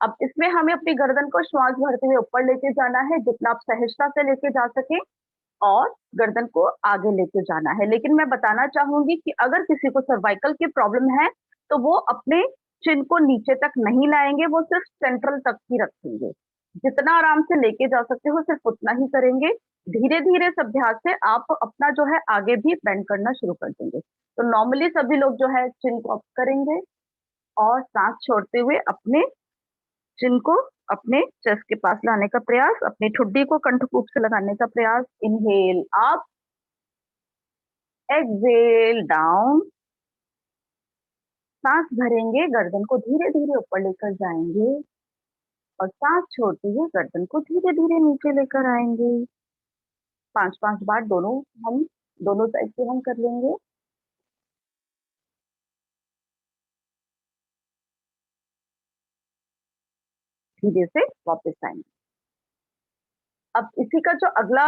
अब इसमें हमें अपनी गर्दन को श्वास भरते हुए ऊपर लेके जाना है, जितना आप सहजता से लेके जा सके, और गर्दन को आगे लेके जाना है। लेकिन मैं बताना चाहूंगी कि अगर किसी को सर्वाइकल की प्रॉब्लम है, तो वो अपने चिन को नीचे तक नहीं लाएंगे, वो सिर्फ सेंट्रल तक ही रखेंगे। जितना आराम से लेके जा सकते हो सिर्फ उतना ही करेंगे। धीरे धीरे इस अभ्यास से आप अपना जो है आगे भी बेंड करना शुरू कर देंगे। तो नॉर्मली सभी लोग जो है चिन को अप करेंगे और सांस छोड़ते हुए अपने चिन को अपने चेस्ट के पास लाने का प्रयास, अपनी ठुड्डी को कंठकूप से लगाने का प्रयास। Inhale up, exhale down. सांस भरेंगे, गर्दन को धीरे धीरे ऊपर लेकर जाएंगे और सांस छोड़ते हुए गर्दन को धीरे धीरे नीचे लेकर आएंगे। 5-5 बार दोनों साइड से हम कर लेंगे। धीरे से वापस आएंगे। अब इसी का जो अगला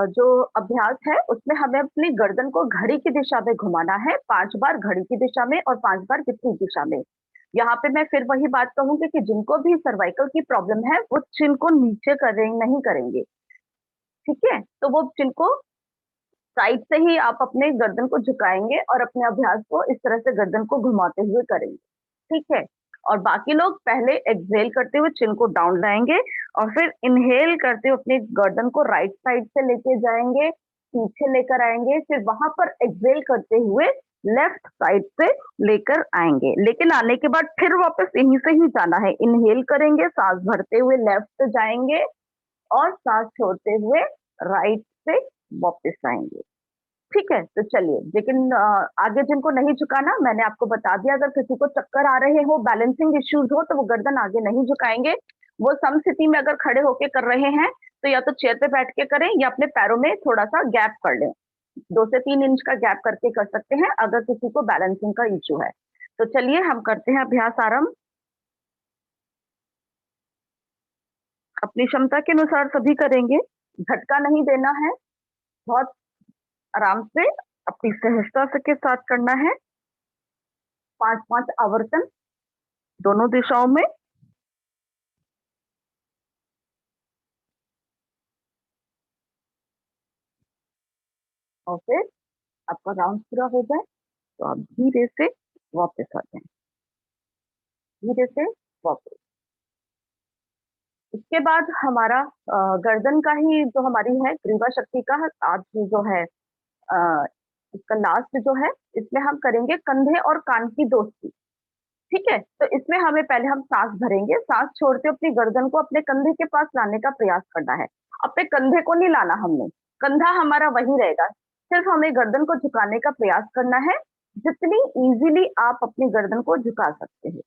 जो अभ्यास है, उसमें हमें अपनी गर्दन को घड़ी की दिशा में घुमाना है। 5 बार घड़ी की दिशा में और 5 बार विपरीत दिशा में। यहाँ पे मैं फिर वही बात कहूंगी कि जिनको भी सर्वाइकल की प्रॉब्लम है, वो चिन को नीचे नहीं करेंगे, ठीक है? तो वो चिन को साइड से ही आप अपने गर्दन को झुकाएंगे और अपने अभ्यास को इस तरह से गर्दन को घुमाते हुए करेंगे, ठीक है? और बाकी लोग पहले एक्सहेल करते हुए चिन को डाउन लाएंगे और फिर इनहेल करते हुए अपनी गर्दन को राइट साइड से लेके जाएंगे, पीछे लेकर आएंगे, फिर वहां पर एक्सहेल करते हुए लेफ्ट साइड से लेकर आएंगे। लेकिन आने के बाद फिर वापस यहीं से ही जाना है। इनहेल करेंगे, सांस भरते हुए लेफ्ट से जाएंगे और सांस छोड़ते हुए राइट से वापस आएंगे, ठीक है? तो चलिए, लेकिन आगे जिनको नहीं झुकाना, मैंने आपको बता दिया, अगर किसी को चक्कर आ रहे हो, बैलेंसिंग इश्यूज हो, तो वो गर्दन आगे नहीं झुकाएंगे। वो समस्थिति में अगर खड़े होके कर रहे हैं, तो या तो चेयर पे बैठ के करें या अपने पैरों में थोड़ा सा गैप कर लें। 2 से 3 इंच का गैप करके कर सकते हैं अगर किसी को बैलेंसिंग का इश्यू है। तो चलिए हम करते हैं अभ्यास आरंभ। अपनी क्षमता के अनुसार सभी करेंगे, झटका नहीं देना है, बहुत आराम से अपनी सहजता से के साथ करना है। 5-5 आवर्तन दोनों दिशाओं में। और फिर आपका राउंड पूरा हो जाए तो आप धीरे से वापस आ जाएं, धीरे से वापस। इसके बाद हमारा गर्दन का ही जो हमारी है ग्रीवा शक्ति का आज जो है अ, इसका लास्ट जो है, इसमें हम करेंगे कंधे और कान की दोस्ती, ठीक है? तो इसमें हमें पहले हम सांस भरेंगे, सांस छोड़ते अपनी गर्दन को अपने कंधे के पास लाने का प्रयास करना है। अपने कंधे को नहीं लाना हमने, कंधा हमारा वही रहेगा, सिर्फ हमें गर्दन को झुकाने का प्रयास करना है, जितनी इजीली आप अपनी गर्दन को झुका सकते हैं।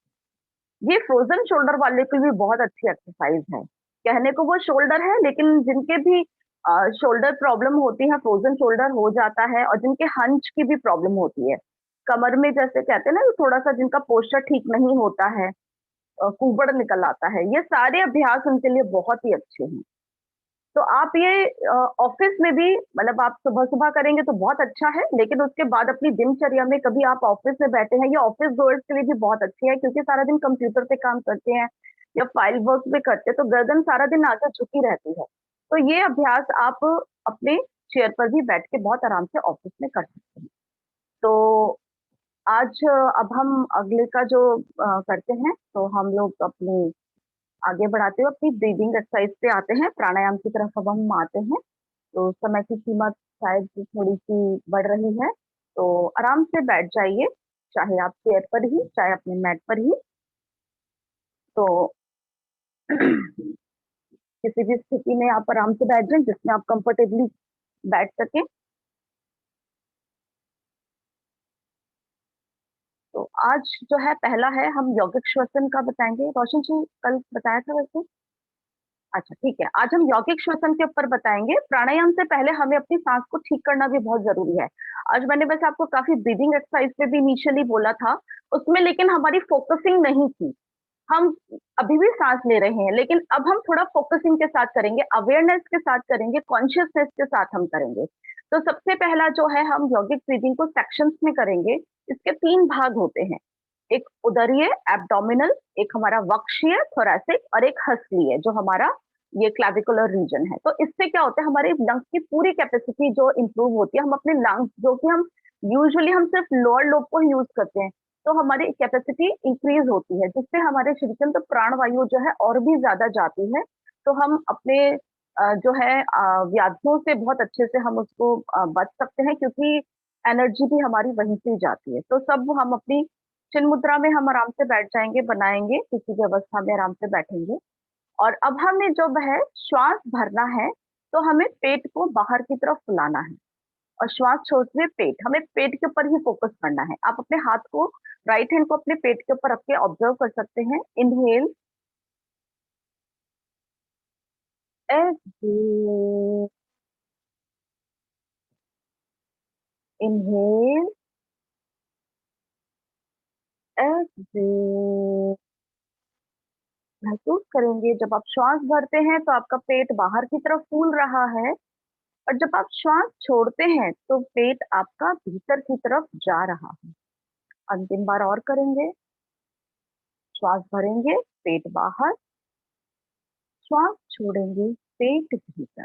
ये फ्रोजन शोल्डर वाले के लिए बहुत अच्छी एक्सरसाइज है। कहने को वो शोल्डर है, लेकिन जिनके भी शोल्डर प्रॉब्लम होती है, फ्रोजन शोल्डर हो जाता है, और जिनके हंच की भी प्रॉब्लम होती है, कमर में जैसे कहते हैं ना, थोड़ा सा जिनका पोस्चर ठीक नहीं होता है, कुबड़ निकल आता है, ये सारे अभ्यास उनके लिए बहुत ही अच्छे हैं। तो आप ये ऑफिस में भी, मतलब आप सुबह सुबह करेंगे तो बहुत अच्छा है, लेकिन उसके बाद अपनी दिनचर्या में कभी आप ऑफिस में बैठे हैं, ये ऑफिस गोअर्स के लिए भी बहुत अच्छी है, क्योंकि सारा दिन कंप्यूटर पे काम करते हैं या फाइल वर्क भी करते हैं, तो गर्दन सारा दिन आगे झुकी रहती है। तो ये अभ्यास आप अपने चेयर पर भी बैठ के बहुत आराम से ऑफिस में कर सकते हैं। तो आज अब हम अगले का जो करते हैं, तो हम लोग अपनी आगे बढ़ाते हुए अपनी ब्रीदिंग एक्सरसाइज पे आते हैं, प्राणायाम की तरफ अब हम आते हैं। तो समय की सीमा शायद थोड़ी सी बढ़ रही है, तो आराम से बैठ जाइए, चाहे आप चेयर पर ही, चाहे अपने मैट पर ही। तो किसी भी स्थिति में आप आराम से बैठ जाएं जिसमें आप कंफर्टेबली बैठ सकें। तो आज जो है पहला है, हम यौगिक श्वसन का बताएंगे। रोशन जी कल बताया था वैसे। अच्छा ठीक है, आज हम यौगिक श्वसन के ऊपर बताएंगे। प्राणायाम से पहले हमें अपनी सांस को ठीक करना भी बहुत जरूरी है। आज मैंने बस आपको काफी ब्रीदिंग एक्सरसाइज पे भी इनिशियली बोला था उसमें, लेकिन हमारी फोकसिंग नहीं थी। हम अभी भी सांस ले रहे हैं, लेकिन अब हम थोड़ा फोकसिंग के साथ करेंगे, अवेयरनेस के साथ करेंगे, कॉन्शियसनेस के साथ हम करेंगे। तो सबसे पहला जो है, हम यौगिक ब्रीदिंग को सेक्शंस में करेंगे। इसके तीन भाग होते हैं, एक उदरीय एब्डोमिनल, एक हमारा वक्षीय थोरैसिक, और एक हंसलीय जो हमारा ये क्लैविकुलर रीजन है। तो इससे क्या होता है, हमारे लंग्स की पूरी कैपेसिटी जो इंप्रूव होती है। हम अपने लंग्स जो कि हम यूजुअली हम सिर्फ लोअर लोब को यूज करते हैं, तो हमारी कैपेसिटी इंक्रीज होती है, जिससे हमारे शरीर के अंदर प्राणवायु जो है और भी ज्यादा जाती है। तो हम अपने जो है व्याधियों से बहुत अच्छे से हम उसको बच सकते हैं, क्योंकि एनर्जी भी हमारी वहीं से ही जाती है। तो सब हम अपनी चिन्ह मुद्रा में हम आराम से बैठ जाएंगे, बनाएंगे, किसी भी अवस्था में आराम से बैठेंगे। और अब हमें जो है श्वास भरना है, तो हमें पेट को बाहर की तरफ फुलाना है, और श्वास छोड़ते हुए पेट, हमें पेट के ऊपर ही फोकस करना है। आप अपने हाथ को, राइट हैंड को अपने पेट के ऊपर रख के ऑब्जर्व कर सकते हैं। Inhale, exhale, inhale, exhale. महसूस करेंगे जब आप श्वास भरते हैं तो आपका पेट बाहर की तरफ फूल रहा है, और जब आप श्वास छोड़ते हैं तो पेट आपका भीतर की तरफ जा रहा है। अंतिम बार और करेंगे। श्वास भरेंगे, पेट बाहर, श्वास छोड़ेंगे, पेट भीतर।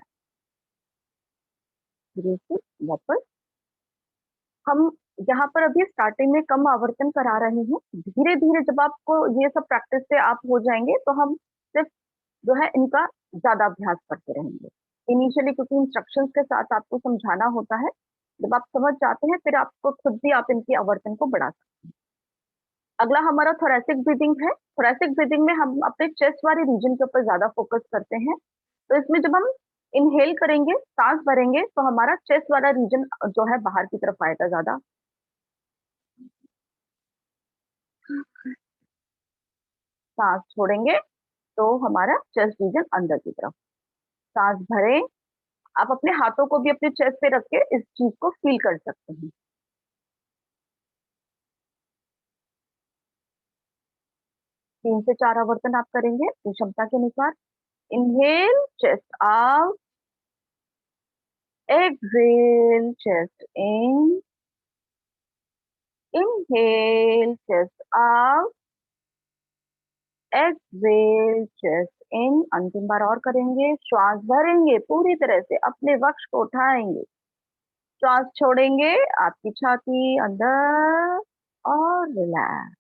धीरे से वापस। हम यहाँ पर अभी स्टार्टिंग में कम आवर्तन करा रहे हैं। धीरे धीरे जब आपको ये सब प्रैक्टिस से आप हो जाएंगे, तो हम सिर्फ जो है इनका ज्यादा अभ्यास करते रहेंगे इनिशियली, क्योंकि इंस्ट्रक्शंस के साथ आपको समझाना होता है। जब आप समझ जाते हैं, फिर आपको खुद भी आप इनकी आवर्तन को बढ़ा सकते हैं। अगला हमारा थोरैसिक ब्रीदिंग है। थोरैसिक ब्रीदिंग में हम अपने चेस्ट वाले रीजन के ऊपर ज्यादा फोकस करते हैं। तो इसमें जब हम इनहेल करेंगे, सांस भरेंगे, तो हमारा चेस्ट वाला रीजन जो है बाहर की तरफ आएगा ज्यादा। सांस छोड़ेंगे तो हमारा चेस्ट रीजन अंदर की तरफ। सांस भरें। आप अपने हाथों को भी अपने चेस्ट पे रख के इस चीज को फील कर सकते हैं। 3 से 4 आवर्तन आप करेंगे अपनी क्षमता के अनुसार। Inhale, chest out, exhale, chest in, inhale, chest out, exhale, chest in. अंतिम बार और करेंगे। श्वास भरेंगे, पूरी तरह से अपने वक्ष को उठाएंगे, श्वास छोड़ेंगे, आपकी छाती अंदर, और रिलैक्स।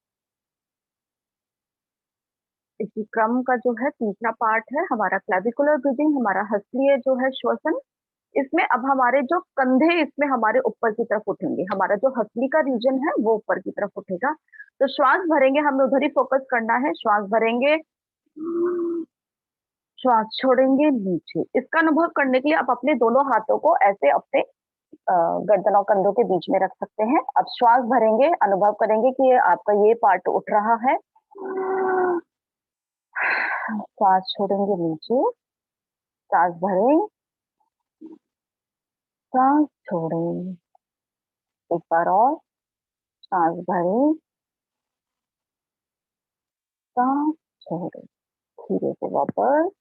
इसी क्रम का जो है तीसरा पार्ट है हमारा क्लैविकुलर ब्रीदिंग, हमारा हंसलीय जो है श्वसन। इसमें अब हमारे जो कंधे इसमें हमारे ऊपर की तरफ उठेंगे, हमारा जो हंसली का रीजन है वो ऊपर की तरफ उठेगा। तो श्वास भरेंगे, हमें उधर ही फोकस करना है। श्वास भरेंगे, श्वास छोड़ेंगे नीचे। इसका अनुभव करने के लिए आप अपने दोनों हाथों को ऐसे अपने गर्दन और कंधों के बीच में रख सकते हैं। अब श्वास भरेंगे, अनुभव करेंगे कि आपका ये पार्ट उठ रहा है। सांस छोड़ेंगे नीचे, सांस भरें, सांस छोड़ें। एक बार और, सांस भरें, सांस छोड़ें। धीरे से वापस।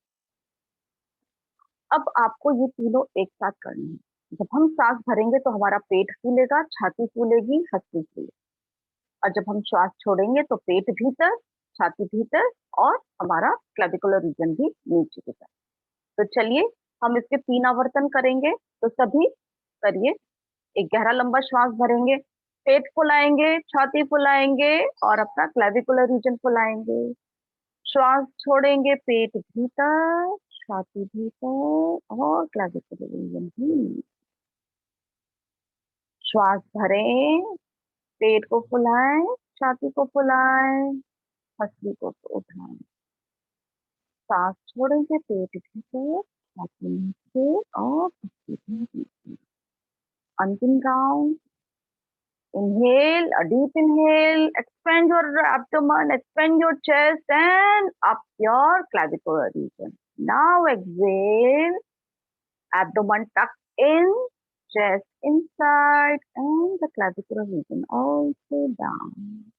अब आपको ये तीनों एक साथ करनी है। जब हम सांस भरेंगे तो हमारा पेट फूलेगा, छाती फूलेगी, हंसी फूलेगी। और जब हम श्वास छोड़ेंगे तो पेट भीतर, छाती भीतर, और हमारा क्लैविकुलर रीजन भी नीचे की तरफ। तो चलिए हम इसके 3 आवर्तन करेंगे। तो सभी करिए। एक गहरा लंबा श्वास भरेंगे, पेट फुलाएंगे, छाती फुलाएंगे, और अपना क्लैविकुलर रीजन फुलाएंगे। श्वास छोड़ेंगे, पेट भीतर, छाती भीतर, और क्लैविकुलर रीजन भी। श्वास भरें, पेट को फुलाएं, छाती को फुलाएं, हंसी को उठाएं। सांस छोड़ेंगे, पेट भीतर, छाती नीचे, और हंसी भीतर। अंतिम round. Inhale, a deep inhale, expand your abdomen, expand your chest, and up your clavicular region. Now exhale, abdomen tucked in, chest inside, and the clavicular region also down.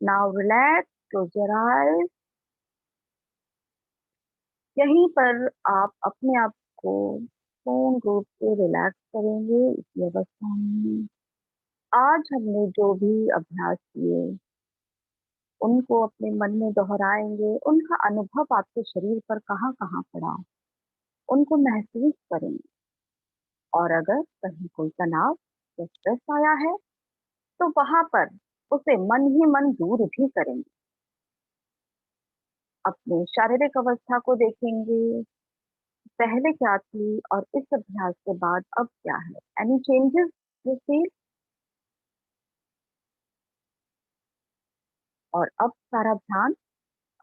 Now relax, close your eyes. यहीं पर आप अपने आप को पूर्ण रूप से relax करेंगे इसी अवस्था में। आज हमने जो भी अभ्यास किए उनको अपने मन में दोहराएंगे, उनका अनुभव आपके शरीर पर कहाँ कहाँ पड़ा उनको महसूस करेंगे। और अगर कहीं कोई तनाव या स्ट्रेस आया है तो वहां पर उसे मन ही मन दूर भी करेंगे। अपने शारीरिक अवस्था को देखेंगे, पहले क्या थी और इस अभ्यास के बाद अब क्या है। Any changes you feel. और अब सारा ध्यान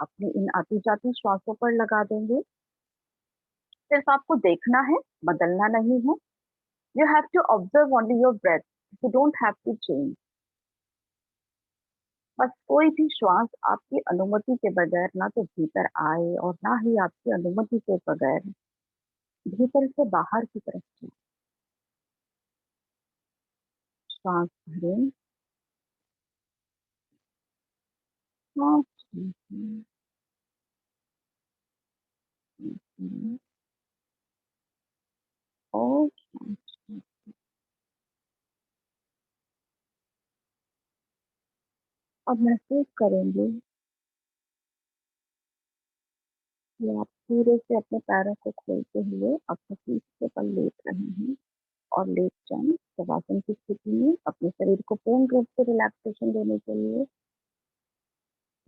अपनी इन आती जाती श्वासों पर लगा देंगे। सिर्फ आपको देखना है, बदलना नहीं है। You have to observe only your breath, you don't have to change. बस कोई भी श्वास आपकी अनुमति के बगैर ना तो भीतर आए और ना ही आपकी अनुमति के बगैर भीतर से बाहर की तरफ जाए। श्वास भरें, श्वास छोड़ें, भरें और श्वास छोड़ें। अब महसूस करेंगे कि आप पूरे से अपने पैरों को खोलते हुए अपने पीठ के बल लेट रहे हैं और लेट जाएं शवासन की स्थिति में। अपने शरीर को पूर्ण रूप से रिलैक्सेशन देने के लिए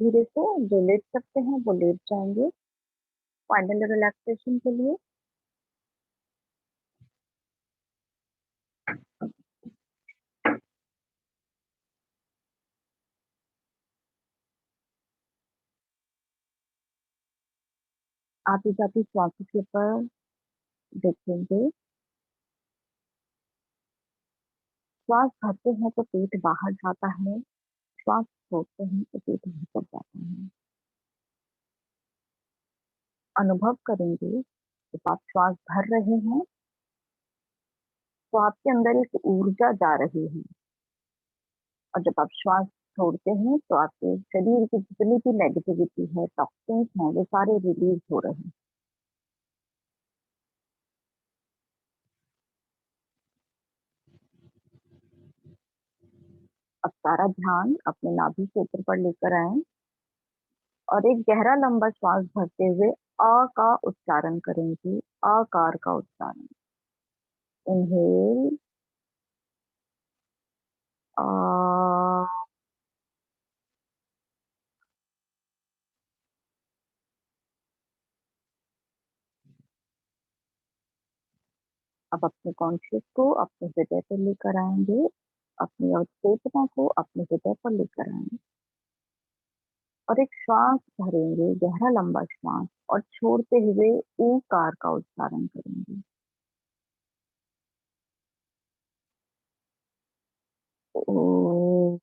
धीरे से जो लेट सकते हैं वो लेट जाएंगे फाइनल रिलैक्सेशन के लिए। आती जाती श्वासों के ऊपर देखेंगे। श्वास भरते हैं तो पेट बाहर जाता है, श्वास छोड़ते हैं तो पेट भीतर जाता है। अनुभव करेंगे जब आप श्वास भर रहे हैं तो आपके अंदर एक ऊर्जा जा रही है, और जब आप श्वास छोड़ते हैं तो आपके शरीर की जितनी भी नेगेटिविटी है, टॉक्सिन्स हैं, वो सारे रिलीज हो रहे हैं। अब सारा ध्यान अपने नाभि के ऊपर पर लेकर आए और एक गहरा लंबा श्वास भरते हुए अ का उच्चारण करेंगे। आकार का उच्चारण। इनहेल, अ, अब अपने कॉन्शियस को अपने हृदय पर लेकर आएंगे, अपनी अवचेतना को अपने हृदय पर लेकर आएंगे और एक श्वास भरेंगे, गहरा लंबा श्वास, और छोड़ते हुए ऊकार का उच्चारण करेंगे। ओ।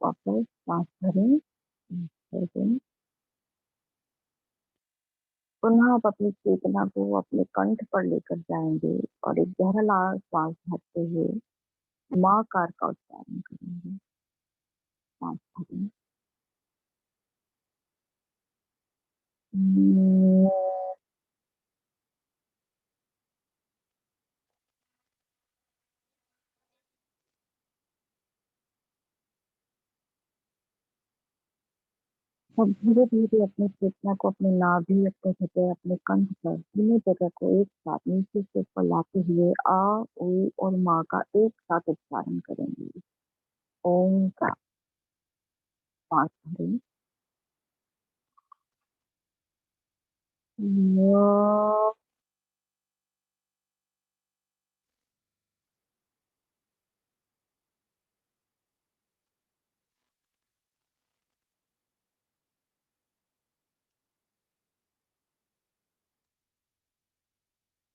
वापस सांस भरें, छोड़ें। पुनः आप अपनी चेतना को अपने कंठ पर लेकर जाएंगे और एक गहरा श्वास भरते हुए माँ कार का उच्चारण करेंगे। सांस भरें। अब धीरे धीरे अपनी चेतना को अपने नाभि, अपने हृदय, अपने कंठ पर तीनों जगह को एक साथ नीचे से ऊपर लाते हुए आ, ओ और माँ का एक साथ उच्चारण करेंगे। ओम का। सांस भरें।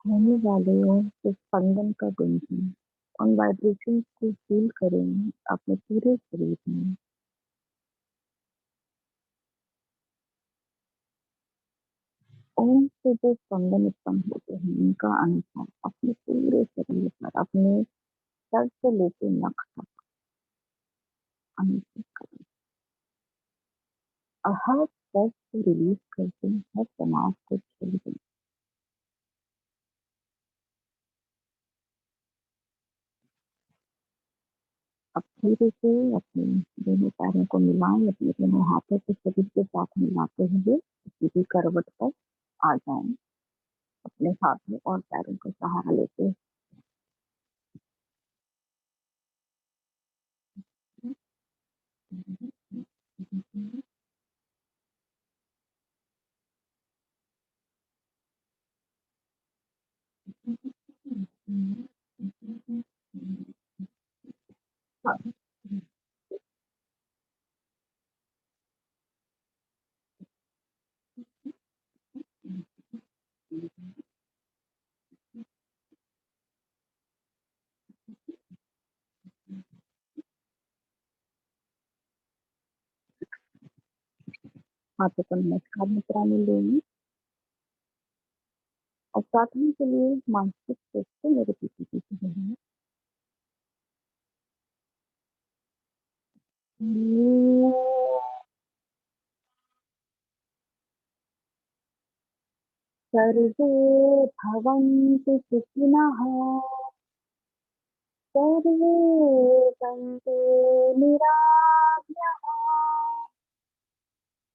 होने वाले इस स्पंदन का गुंजन, उन वाइब्रेशंस को फील करें अपने पूरे शरीर में। ओम से जो स्पंदन उत्पन्न होते हैं उनका अनुभव अपने पूरे शरीर पर, अपने सर से लेकर नख तक अनुभव करें और हर स्ट्रेस को रिलीज करते हैं, हर तनाव को छोड़ दें। अब धीरे से अपने दोनों पैरों को मिलाएं, अपने दोनों हाथों को शरीर के साथ मिलाते हुए सीधी करवट पर आ जाएं। अपने हाथों और पैरों का सहारा लेते हाथों को नमस्कार मुद्रा में लेंगे और प्रार्थना के लिए मानसिक रूप से मेरे पीछे पीछे रहेंगे। सर्वे भवन्तु सुखिनः, सर्वे सन्तु निरामयाः,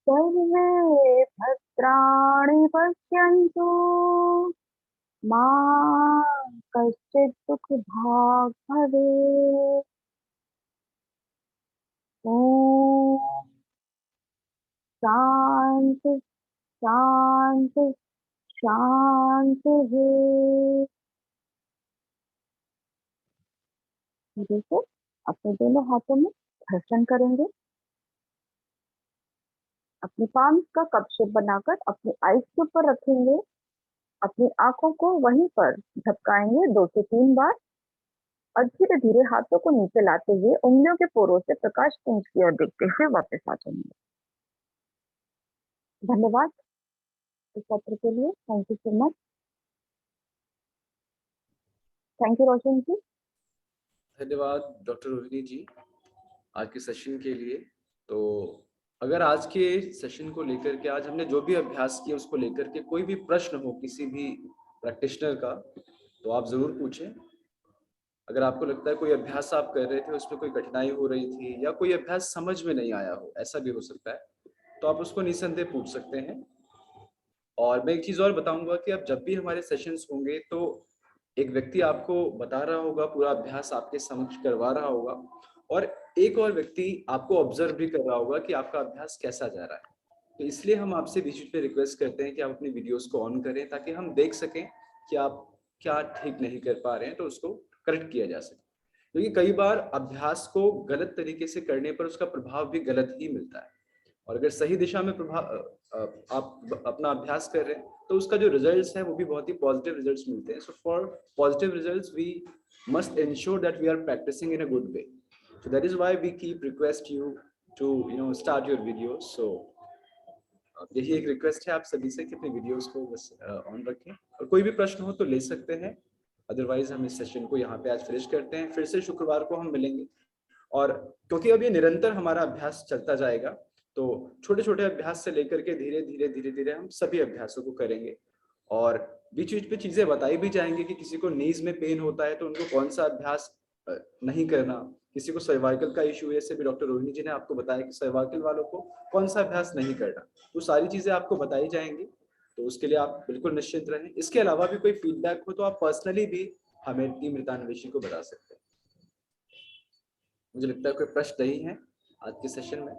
सर्वे भद्राणि पश्यन्तु, मा कश्चित् दुःखभाग् भवेत्। ॐ शान्ति शान्ति शान्तिः। धीरे से अपने दोनों हाथों में घर्षण करेंगे, अपने पाम का कप शेप बनाकर अपने आईज के ऊपर रखेंगे, अपनी आंखों को वहीं पर झपकाएंगे 2 से 3 बार और धीरे धीरे हाथों को नीचे लाते हुए उंगलियों के पोरों से प्रकाश पुंज की ओर देखते हुए वापस आ जाएंगे। धन्यवाद इस सत्र के लिए। Thank you so much. Thank you Roshan ji. धन्यवाद डॉक्टर रोहिणी जी आज के सेशन के लिए। तो अगर आज के सेशन को लेकर के, आज हमने जो भी अभ्यास किया उसको लेकर के कोई भी प्रश्न हो किसी भी प्रैक्टिशनर का, तो आप जरूर पूछें। अगर आपको लगता है कोई अभ्यास आप कर रहे थे उसमें कोई कठिनाई हो रही थी या कोई अभ्यास समझ में नहीं आया हो, ऐसा भी हो सकता है, तो आप उसको निसंदेह पूछ सकते हैं। और मैं एक चीज और बताऊंगा कि अब जब भी हमारे सेशंस होंगे तो एक व्यक्ति आपको बता रहा होगा, पूरा अभ्यास आपके समक्ष करवा रहा होगा, और एक और व्यक्ति आपको ऑब्जर्व भी कर रहा होगा कि आपका अभ्यास कैसा जा रहा है। तो इसलिए हम आपसे बीच बीच में रिक्वेस्ट करते हैं कि आप अपनी वीडियोस को ऑन करें ताकि हम देख सकें कि आप क्या ठीक नहीं कर पा रहे हैं, तो उसको करेक्ट किया जा सके। क्योंकि कई बार अभ्यास को गलत तरीके से करने पर उसका प्रभाव भी गलत ही मिलता है, और अगर सही दिशा में आप अपना अभ्यास कर रहे हैं तो उसका जो रिजल्ट्स है वो भी बहुत ही पॉजिटिव रिजल्ट्स मिलते हैं। So for positive results we must ensure that we are practising in a good way. So that is why we keep request you to start your video. So यही एक request है आप सभी से कि अपने वीडियोस को बस ऑन रखें, और कोई भी प्रश्न हो तो ले सकते हैं। अदरवाइज हम इस सेशन को यहाँ पे आज फिनिश करते हैं, फिर से शुक्रवार को हम मिलेंगे। और क्योंकि अब ये निरंतर हमारा अभ्यास चलता जाएगा, तो छोटे छोटे अभ्यास से लेकर के धीरे धीरे धीरे धीरे हम सभी अभ्यासों को करेंगे। और बीच बीच पे चीजें बताई भी जाएंगी कि किसी को नीज में पेन होता है तो उनको कौन सा अभ्यास नहीं करना, किसी को सर्वाइकल का इशू है, जैसे भी डॉक्टर रोहिणी जी ने आपको बताया कि सर्वाइकल वालों को कौन सा अभ्यास नहीं करना, तो सारी चीजें आपको बताई जाएंगी। तो उसके लिए आप बिल्कुल निश्चिंत रहें। इसके अलावा भी कोई फीडबैक हो तो आप पर्सनली भी हमें टीम मृतान्वेषी को बता सकते हैं। मुझे लगता है कोई प्रश्न नहीं है आज के सेशन में,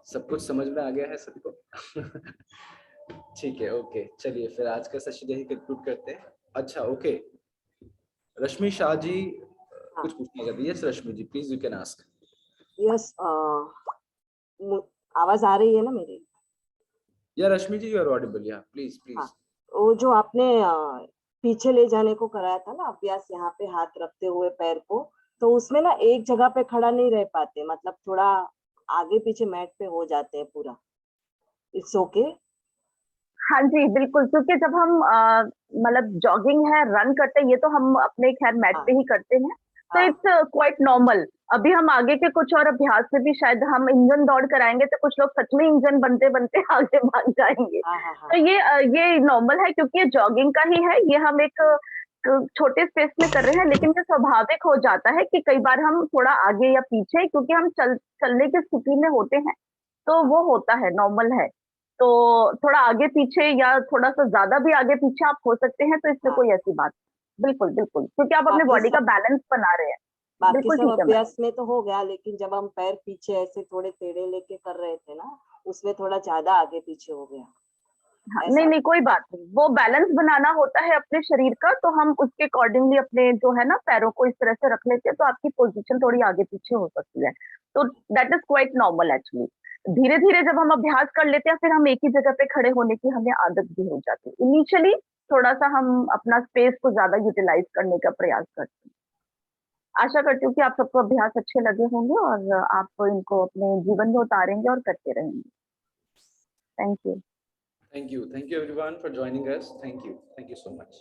सब कुछ समझ में आ गया है सबको। ठीक है, ओके, चलिए फिर आज का सेशन यही कंक्लूड करते हैं। अच्छा, ओके, रश्मि शाह जी कुछ पूछना चाहती है। Yes Rashmi ji, please you can ask. Yes, आवाज आ रही है ना मेरी? Yeah Rashmi ji, you are audible, yeah please हाँ, प्लीज। वो जो आपने पीछे ले जाने को कराया था ना अभ्यास, यहाँ पे हाथ रखते हुए पैर को, तो उसमें ना एक जगह पे खड़ा नहीं रह पाते, मतलब थोड़ा आगे पीछे मैट पे हो जाते हैं पूरा। It's okay. हाँ जी, बिल्कुल, क्योंकि जब हम मतलब जॉगिंग है, रन करते हैं, ये तो हम अपने खैर मैट पे ही करते हैं, तो हाँ। It's quite normal. अभी हम आगे के कुछ और अभ्यास से भी शायद हम इंजन दौड़ कराएंगे तो कुछ लोग सच में इंजन बनते बनते आगे भाग जाएंगे। हाँ हाँ हाँ तो ये नॉर्मल है, क्योंकि ये जॉगिंग का ही है, ये हम एक छोटे स्पेस में कर रहे हैं, लेकिन ये स्वाभाविक हो जाता है कि कई बार हम थोड़ा आगे या पीछे, क्योंकि हम चलने की स्थिति में होते हैं, तो वो होता है, नॉर्मल है। तो थोड़ा आगे पीछे या थोड़ा-सा ज़्यादा भी आगे पीछे आप हो सकते हैं, तो इसमें हाँ। कोई ऐसी बात बिल्कुल, बिल्कुल, क्योंकि आप अपने बाकी बॉडी का सब बैलेंस बना रहे हैं। बाकी बिल्कुल सब ठीक है मैम। अभ्यास में तो हो गया, लेकिन जब हम पैर पीछे ऐसे थोड़े टेढ़े लेके कर रहे थे ना, उसमें थोड़ा ज्यादा आगे पीछे हो गया हाँ, नहीं, ऐसा। नहीं, कोई बात नहीं। वो बैलेंस बनाना होता है अपने शरीर का, तो हम उसके अकॉर्डिंगली अपने जो है ना पैरों को इस तरह से रख लेते हैं, तो आपकी पोज़ीशन थोड़ी आगे-पीछे हो सकती है। तो that is quite normal actually. धीरे-धीरे जब हम अभ्यास कर लेते हैं, फिर हम एक ही जगह पे खड़े होने की हमें आदत भी हो जाती है। इनिशियली थोड़ा-सा हम अपना स्पेस को ज़्यादा यूटिलाइज़ करने का प्रयास करते हैं। आशा करती हूँ कि आप सबको अभ्यास अच्छे लगे होंगे और आप इनको अपने जीवन में उतारेंगे और करते रहेंगे। Thank you. Thank you everyone for joining us. Thank you so much.